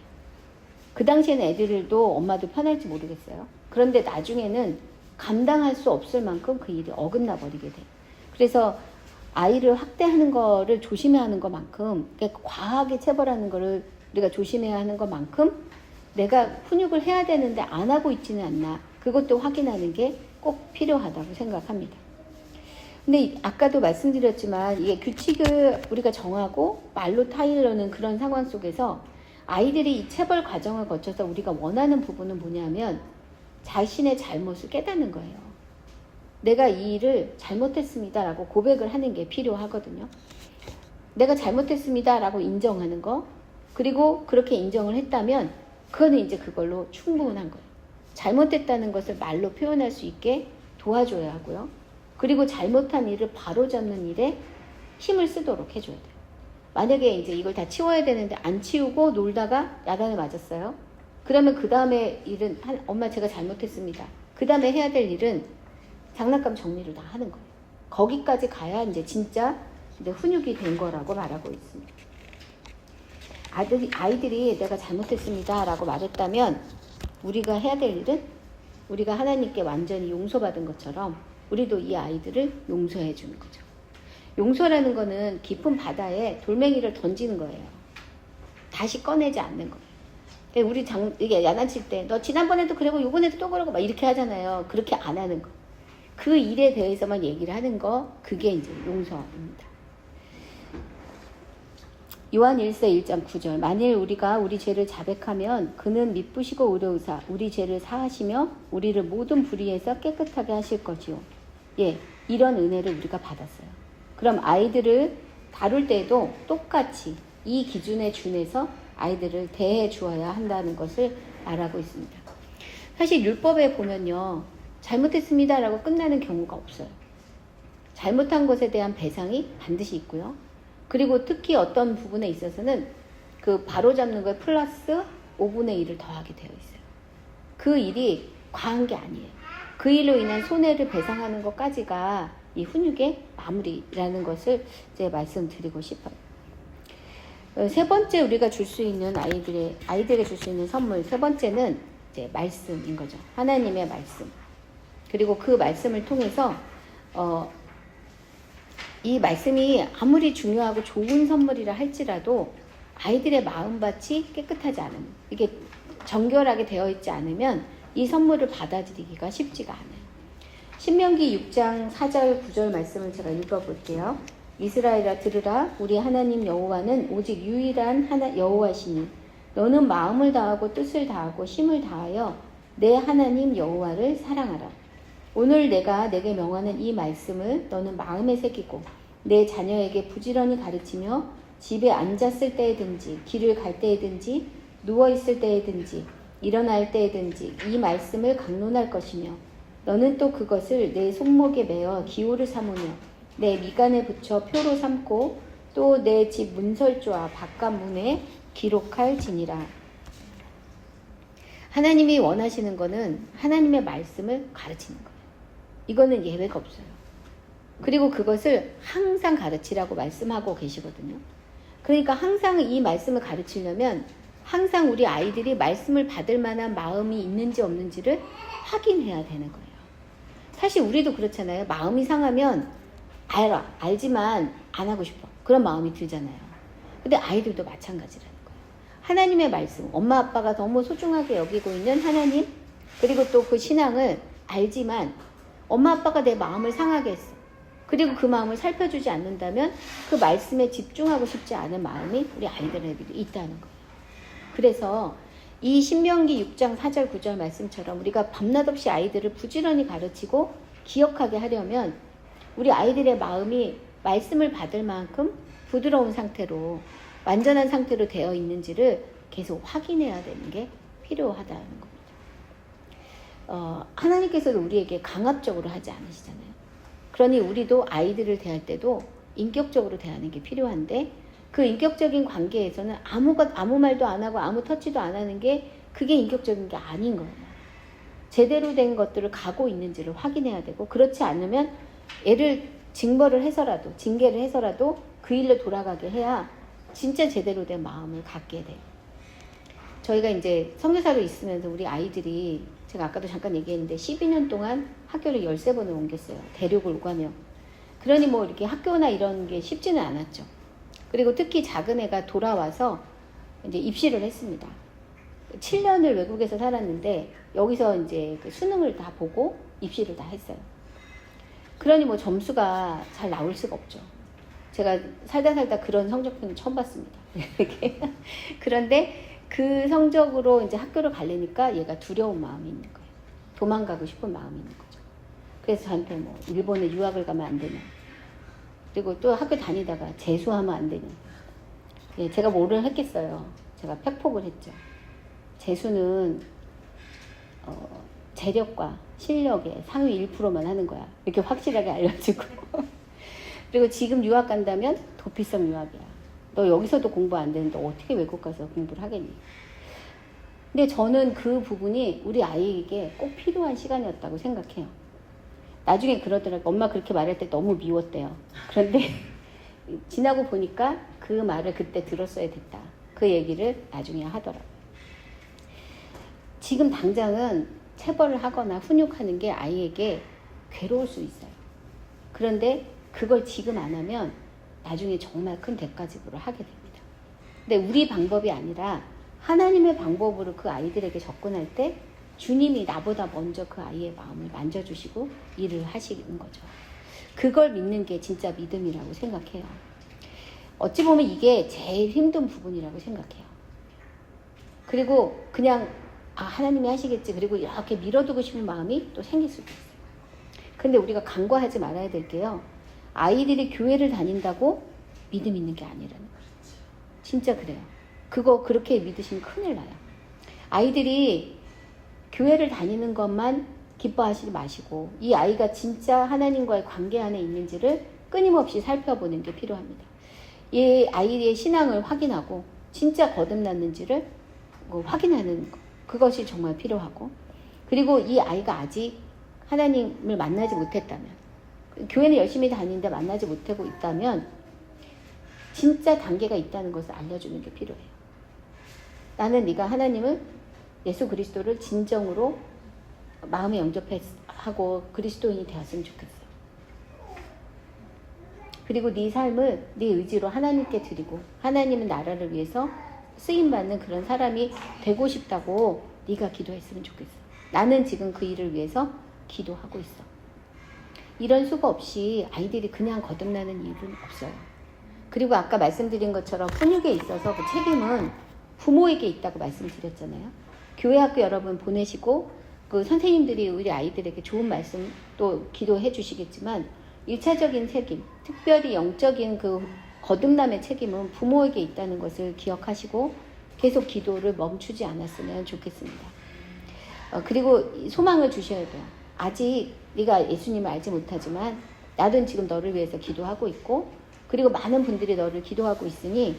그 당시에는 애들도 엄마도 편할지 모르겠어요. 그런데 나중에는 감당할 수 없을 만큼 그 일이 어긋나 버리게 돼요. 그래서 아이를 학대하는 거를 조심해야 하는 것만큼, 그러니까 과하게 체벌하는 거를 우리가 조심해야 하는 것만큼 내가 훈육을 해야 되는데 안 하고 있지는 않나, 그것도 확인하는 게 꼭 필요하다고 생각합니다. 근데 아까도 말씀드렸지만 이게 규칙을 우리가 정하고 말로 타이르는 그런 상황 속에서 아이들이 이 체벌 과정을 거쳐서 우리가 원하는 부분은 뭐냐면 자신의 잘못을 깨닫는 거예요. 내가 이 일을 잘못했습니다 라고 고백을 하는 게 필요하거든요. 내가 잘못했습니다 라고 인정하는 거, 그리고 그렇게 인정을 했다면 그거는 이제 그걸로 충분한 거예요. 잘못했다는 것을 말로 표현할 수 있게 도와줘야 하고요. 그리고 잘못한 일을 바로잡는 일에 힘을 쓰도록 해줘야 돼요. 만약에 이제 이걸 다 치워야 되는데 안 치우고 놀다가 야단을 맞았어요. 그러면 그 다음에 일은 엄마 제가 잘못했습니다. 그 다음에 해야 될 일은 장난감 정리를 다 하는 거예요. 거기까지 가야 이제 진짜 이제 훈육이 된 거라고 말하고 있습니다. 아이들이 내가 잘못했습니다 라고 말했다면 우리가 해야 될 일은, 우리가 하나님께 완전히 용서받은 것처럼 우리도 이 아이들을 용서해 주는 거죠. 용서라는 거는 깊은 바다에 돌멩이를 던지는 거예요. 다시 꺼내지 않는 거예요. 우리 이게 야단칠 때 너 지난번에도 그러고 요번에도 또 그러고 막 이렇게 하잖아요. 그렇게 안 하는 거. 그 일에 대해서만 얘기를 하는 거, 그게 이제 용서입니다. 요한 1서 1장 9절, 만일 우리가 우리 죄를 자백하면 그는 미쁘시고 의로우사 우리 죄를 사하시며 우리를 모든 불의에서 깨끗하게 하실 것이요. 예, 이런 은혜를 우리가 받았어요. 그럼 아이들을 다룰 때도 똑같이 이 기준에 준해서 아이들을 대해 주어야 한다는 것을 말하고 있습니다. 사실 율법에 보면요, 잘못했습니다 라고 끝나는 경우가 없어요. 잘못한 것에 대한 배상이 반드시 있고요. 그리고 특히 어떤 부분에 있어서는 그 바로잡는 거에 플러스 5분의 1을 더하게 되어 있어요. 그 일이 과한 게 아니에요. 그 일로 인한 손해를 배상하는 것까지가 이 훈육의 마무리라는 것을 이제 말씀드리고 싶어요. 세 번째 우리가 줄 수 있는 아이들에게 줄 수 있는 선물, 세 번째는 이제 말씀인 거죠. 하나님의 말씀. 그리고 그 말씀을 통해서 이 말씀이 아무리 중요하고 좋은 선물이라 할지라도 아이들의 마음밭이 깨끗하지 않으면, 이게 정결하게 되어 있지 않으면 이 선물을 받아들이기가 쉽지가 않아요. 신명기 6장 4절 9절 말씀을 제가 읽어볼게요. 이스라엘아 들으라. 우리 하나님 여호와는 오직 유일한 여호와시니 너는 마음을 다하고 뜻을 다하고 힘을 다하여 내 하나님 여호와를 사랑하라. 오늘 내가 내게 명하는 이 말씀을 너는 마음에 새기고 내 자녀에게 부지런히 가르치며 집에 앉았을 때에든지 길을 갈 때에든지 누워있을 때에든지 일어날 때에든지 이 말씀을 강론할 것이며 너는 또 그것을 내 손목에 매어 기호를 삼으며 내 미간에 붙여 표로 삼고 또 내 집 문설주와 바깥 문에 기록할지니라. 하나님이 원하시는 거는 하나님의 말씀을 가르치는 거예요. 이거는 예외가 없어요. 그리고 그것을 항상 가르치라고 말씀하고 계시거든요. 그러니까 항상 이 말씀을 가르치려면 항상 우리 아이들이 말씀을 받을 만한 마음이 있는지 없는지를 확인해야 되는 거예요. 사실 우리도 그렇잖아요. 마음이 상하면 알지만 안 하고 싶어. 그런 마음이 들잖아요. 근데 아이들도 마찬가지라는 거예요. 하나님의 말씀, 엄마 아빠가 너무 소중하게 여기고 있는 하나님, 그리고 또 그 신앙을 알지만 엄마 아빠가 내 마음을 상하게 했어. 그리고 그 마음을 살펴주지 않는다면 그 말씀에 집중하고 싶지 않은 마음이 우리 아이들에게도 있다는 거예요. 그래서 이 신명기 6장 4절 9절 말씀처럼 우리가 밤낮 없이 아이들을 부지런히 가르치고 기억하게 하려면 우리 아이들의 마음이 말씀을 받을 만큼 부드러운 상태로 완전한 상태로 되어 있는지를 계속 확인해야 되는 게 필요하다는 겁니다. 하나님께서도 우리에게 강압적으로 하지 않으시잖아요. 그러니 우리도 아이들을 대할 때도 인격적으로 대하는 게 필요한데 그 인격적인 관계에서는 아무 말도 안 하고 아무 터치도 안 하는 게 그게 인격적인 게 아닌 거예요. 제대로 된 것들을 가고 있는지를 확인해야 되고 그렇지 않으면 애를 징계를 해서라도 그 일로 돌아가게 해야 진짜 제대로 된 마음을 갖게 돼요. 저희가 이제 선교사로 있으면서 우리 아이들이 제가 아까도 잠깐 얘기했는데 12년 동안 학교를 13번을 옮겼어요. 대륙을 오가며. 그러니 뭐 이렇게 학교나 이런 게 쉽지는 않았죠. 그리고 특히 작은 애가 돌아와서 이제 입시를 했습니다. 7년을 외국에서 살았는데 여기서 이제 그 수능을 다 보고 입시를 다 했어요. 그러니 뭐 점수가 잘 나올 수가 없죠. 제가 살다 그런 성적표는 처음 봤습니다. 그런데 그 성적으로 이제 학교를 가려니까 얘가 두려운 마음이 있는 거예요. 도망가고 싶은 마음이 있는 거죠. 그래서 저한테 뭐 일본에 유학을 가면 안 되냐. 그리고 또 학교 다니다가 재수하면 안 되냐. 예, 제가 뭐를 했겠어요. 제가 팩폭을 했죠. 재수는 재력과 실력의 상위 1%만 하는 거야. 이렇게 확실하게 알려주고. 그리고 지금 유학 간다면 도피성 유학이야. 너 여기서도 공부 안 되는데 어떻게 외국 가서 공부를 하겠니? 근데 저는 그 부분이 우리 아이에게 꼭 필요한 시간이었다고 생각해요. 나중에 그러더라고요. 엄마 그렇게 말할 때 너무 미웠대요. 그런데 지나고 보니까 그 말을 그때 들었어야 됐다. 그 얘기를 나중에 하더라고요. 지금 당장은 체벌을 하거나 훈육하는 게 아이에게 괴로울 수 있어요. 그런데 그걸 지금 안 하면 나중에 정말 큰 대가 지불을 하게 됩니다. 근데 우리 방법이 아니라 하나님의 방법으로 그 아이들에게 접근할 때 주님이 나보다 먼저 그 아이의 마음을 만져주시고 일을 하시는 거죠. 그걸 믿는 게 진짜 믿음이라고 생각해요. 어찌 보면 이게 제일 힘든 부분이라고 생각해요. 그리고 그냥 하나님이 하시겠지. 그리고 이렇게 밀어두고 싶은 마음이 또 생길 수도 있어요. 근데 우리가 간과하지 말아야 될 게요. 아이들이 교회를 다닌다고 믿음 있는 게 아니라는 거예요. 진짜 그래요. 그거 그렇게 믿으시면 큰일 나요. 아이들이 교회를 다니는 것만 기뻐하시지 마시고 이 아이가 진짜 하나님과의 관계 안에 있는지를 끊임없이 살펴보는 게 필요합니다. 이 아이의 신앙을 확인하고 진짜 거듭났는지를 확인하는 것. 그것이 정말 필요하고 그리고 이 아이가 아직 하나님을 만나지 못했다면 교회는 열심히 다니는데 만나지 못하고 있다면 진짜 단계가 있다는 것을 알려주는 게 필요해요. 나는 네가 하나님을 예수 그리스도를 진정으로 마음에 영접하고 그리스도인이 되었으면 좋겠어. 그리고 네 삶을 네 의지로 하나님께 드리고 하나님의 나라를 위해서 쓰임받는 그런 사람이 되고 싶다고 네가 기도했으면 좋겠어. 나는 지금 그 일을 위해서 기도하고 있어. 이런 수가 없이 아이들이 그냥 거듭나는 일은 없어요. 그리고 아까 말씀드린 것처럼 훈육에 있어서 그 책임은 부모에게 있다고 말씀드렸잖아요. 교회 학교 여러분 보내시고 그 선생님들이 우리 아이들에게 좋은 말씀 또 기도해 주시겠지만 1차적인 책임, 특별히 영적인 그 거듭남의 책임은 부모에게 있다는 것을 기억하시고 계속 기도를 멈추지 않았으면 좋겠습니다. 그리고 소망을 주셔야 돼요. 아직 네가 예수님을 알지 못하지만 나도 지금 너를 위해서 기도하고 있고 그리고 많은 분들이 너를 기도하고 있으니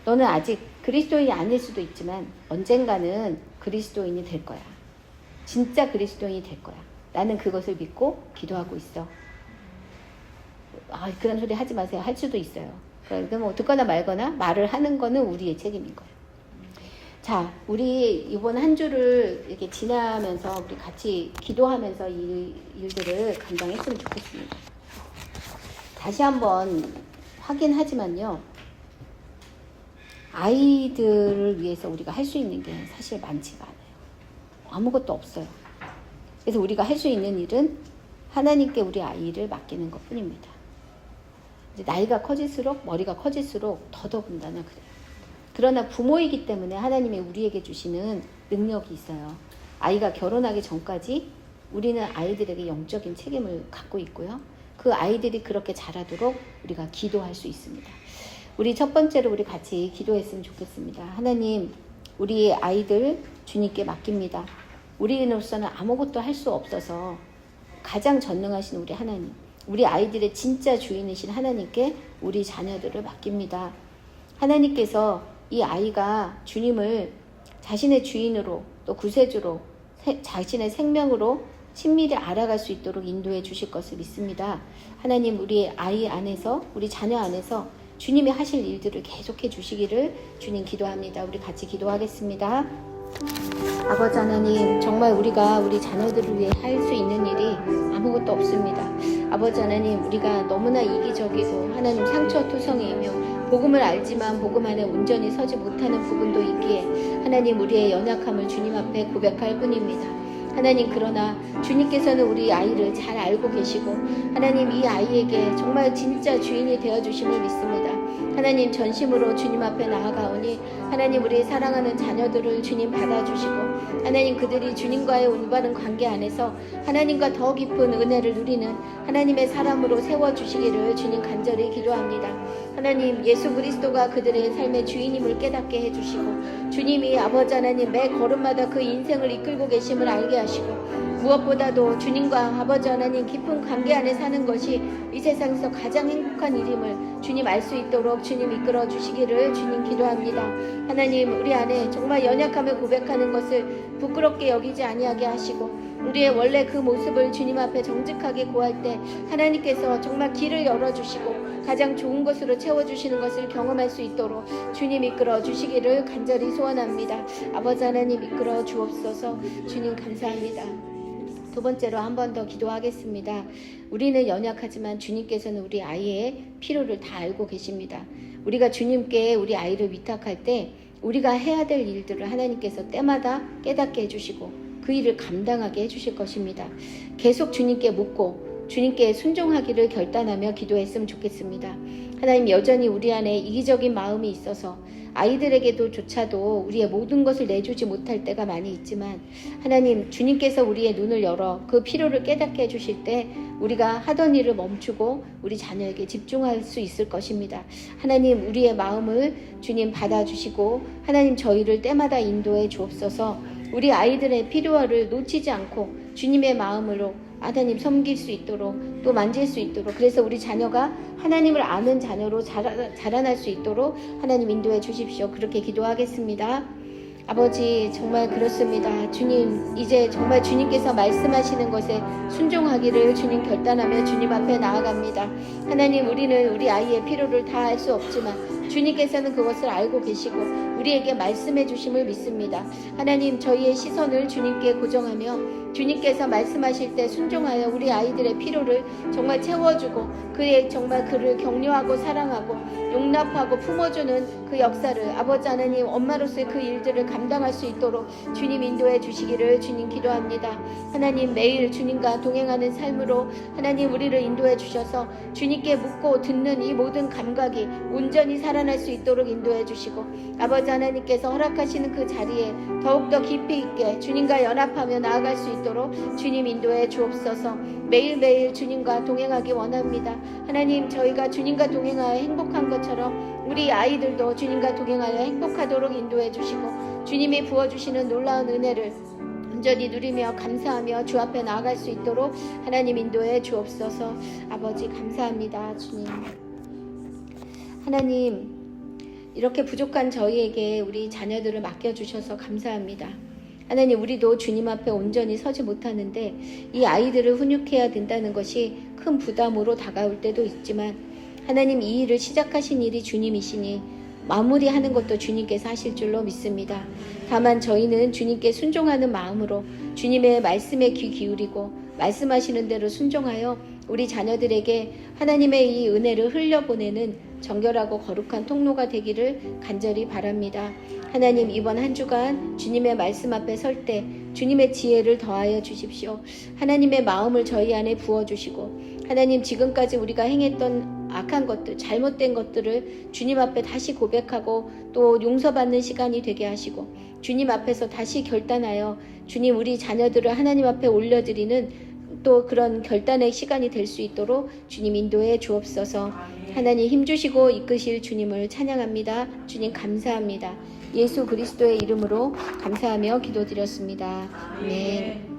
너는 아직 그리스도인이 아닐 수도 있지만 언젠가는 그리스도인이 될 거야. 진짜 그리스도인이 될 거야. 나는 그것을 믿고 기도하고 있어. 그런 소리 하지 마세요. 할 수도 있어요. 그러니까 뭐 듣거나 말거나 말을 하는 거는 우리의 책임인 거예요. 자, 우리 이번 한 주를 이렇게 지나면서 우리 같이 기도하면서 이 일들을 감당했으면 좋겠습니다. 다시 한번 확인하지만요. 아이들을 위해서 우리가 할 수 있는 게 사실 많지가 않아요. 아무것도 없어요. 그래서 우리가 할 수 있는 일은 하나님께 우리 아이를 맡기는 것 뿐입니다. 이제 나이가 커질수록 머리가 커질수록 더더군다나 그래요. 그러나 부모이기 때문에 하나님이 우리에게 주시는 능력이 있어요. 아이가 결혼하기 전까지 우리는 아이들에게 영적인 책임을 갖고 있고요. 그 아이들이 그렇게 자라도록 우리가 기도할 수 있습니다. 우리 첫 번째로 우리 같이 기도했으면 좋겠습니다. 하나님, 우리 아이들 주님께 맡깁니다. 우리로서는 아무것도 할 수 없어서 가장 전능하신 우리 하나님, 우리 아이들의 진짜 주인이신 하나님께 우리 자녀들을 맡깁니다. 하나님께서 이 아이가 주님을 자신의 주인으로 또 구세주로 자신의 생명으로 친밀히 알아갈 수 있도록 인도해 주실 것을 믿습니다. 하나님, 우리 아이 안에서 우리 자녀 안에서 주님이 하실 일들을 계속해 주시기를 주님 기도합니다. 우리 같이 기도하겠습니다. 아버지 하나님, 정말 우리가 우리 자녀들을 위해 할 수 있는 일이 아무것도 없습니다. 아버지 하나님, 우리가 너무나 이기적이고 하나님 상처투성이이며 복음을 알지만 복음 안에 온전히 서지 못하는 부분도 있기에 하나님, 우리의 연약함을 주님 앞에 고백할 뿐입니다. 하나님, 그러나 주님께서는 우리 아이를 잘 알고 계시고 하나님, 이 아이에게 정말 진짜 주인이 되어주심을 믿습니다. 하나님, 전심으로 주님 앞에 나아가오니 하나님, 우리 사랑하는 자녀들을 주님 받아주시고 하나님, 그들이 주님과의 올바른 관계 안에서 하나님과 더 깊은 은혜를 누리는 하나님의 사람으로 세워주시기를 주님 간절히 기도합니다. 하나님, 예수 그리스도가 그들의 삶의 주인임을 깨닫게 해주시고 주님이 아버지 하나님 매 걸음마다 그 인생을 이끌고 계심을 알게 하시고 무엇보다도 주님과 아버지 하나님 깊은 관계 안에 사는 것이 이 세상에서 가장 행복한 일임을 주님 알 수 있도록 주님 이끌어 주시기를 주님 기도합니다. 하나님, 우리 안에 정말 연약함을 고백하는 것을 부끄럽게 여기지 아니하게 하시고 우리의 원래 그 모습을 주님 앞에 정직하게 고할 때 하나님께서 정말 길을 열어주시고 가장 좋은 것으로 채워주시는 것을 경험할 수 있도록 주님 이끌어 주시기를 간절히 소원합니다. 아버지 하나님 이끌어 주옵소서. 주님 감사합니다. 두 번째로 한 번 더 기도하겠습니다. 우리는 연약하지만 주님께서는 우리 아이의 필요를 다 알고 계십니다. 우리가 주님께 우리 아이를 위탁할 때 우리가 해야 될 일들을 하나님께서 때마다 깨닫게 해주시고 그 일을 감당하게 해주실 것입니다. 계속 주님께 묻고 주님께 순종하기를 결단하며 기도했으면 좋겠습니다. 하나님, 여전히 우리 안에 이기적인 마음이 있어서 아이들에게도 조차도 우리의 모든 것을 내주지 못할 때가 많이 있지만 하나님, 주님께서 우리의 눈을 열어 그 필요를 깨닫게 해주실 때 우리가 하던 일을 멈추고 우리 자녀에게 집중할 수 있을 것입니다. 하나님, 우리의 마음을 주님 받아주시고 하나님, 저희를 때마다 인도해 주옵소서. 우리 아이들의 필요를 놓치지 않고 주님의 마음으로 하나님 섬길 수 있도록 또 만질 수 있도록, 그래서 우리 자녀가 하나님을 아는 자녀로 자라날 수 있도록 하나님 인도해 주십시오. 그렇게 기도하겠습니다. 아버지, 정말 그렇습니다. 주님, 이제 정말 주님께서 말씀하시는 것에 순종하기를 주님 결단하며 주님 앞에 나아갑니다. 하나님, 우리는 우리 아이의 필요를 다 알 수 없지만 주님께서는 그것을 알고 계시고 우리에게 말씀해 주심을 믿습니다. 하나님, 저희의 시선을 주님께 고정하며 주님께서 말씀하실 때 순종하여 우리 아이들의 필요를 정말 채워주고 그의 정말 그를 격려하고 사랑하고 용납하고 품어주는 그 역사를 아버지 하나님, 엄마로서의 그 일들을 감당할 수 있도록 주님 인도해 주시기를 주님 기도합니다. 하나님, 매일 주님과 동행하는 삶으로 하나님 우리를 인도해 주셔서 주님께 묻고 듣는 이 모든 감각이 온전히 살아날 수 있도록 인도해 주시고 아버지 하나님께서 허락하시는 그 자리에 더욱더 깊이 있게 주님과 연합하며 나아갈 수 있도록 주님 인도해 주옵소서. 매일매일 주님과 동행하기 원합니다. 하나님, 저희가 주님과 동행하여 행복한 것처럼 우리 아이들도 주님과 동행하여 행복하도록 인도해 주시고 주님이 부어주시는 놀라운 은혜를 온전히 누리며 감사하며 주 앞에 나아갈 수 있도록 하나님 인도해 주옵소서. 아버지 감사합니다. 주님, 하나님, 이렇게 부족한 저희에게 우리 자녀들을 맡겨주셔서 감사합니다. 하나님, 우리도 주님 앞에 온전히 서지 못하는데 이 아이들을 훈육해야 된다는 것이 큰 부담으로 다가올 때도 있지만 하나님, 이 일을 시작하신 일이 주님이시니 마무리하는 것도 주님께서 하실 줄로 믿습니다. 다만 저희는 주님께 순종하는 마음으로 주님의 말씀에 귀 기울이고 말씀하시는 대로 순종하여 우리 자녀들에게 하나님의 이 은혜를 흘려보내는 정결하고 거룩한 통로가 되기를 간절히 바랍니다. 하나님, 이번 한 주간 주님의 말씀 앞에 설 때 주님의 지혜를 더하여 주십시오. 하나님의 마음을 저희 안에 부어주시고 하나님, 지금까지 우리가 행했던 악한 것들, 잘못된 것들을 주님 앞에 다시 고백하고 또 용서받는 시간이 되게 하시고 주님 앞에서 다시 결단하여 주님, 우리 자녀들을 하나님 앞에 올려드리는 또 그런 결단의 시간이 될 수 있도록 주님 인도해 주옵소서. 하나님, 힘주시고 이끄실 주님을 찬양합니다. 주님 감사합니다. 예수 그리스도의 이름으로 감사하며 기도드렸습니다. 아멘.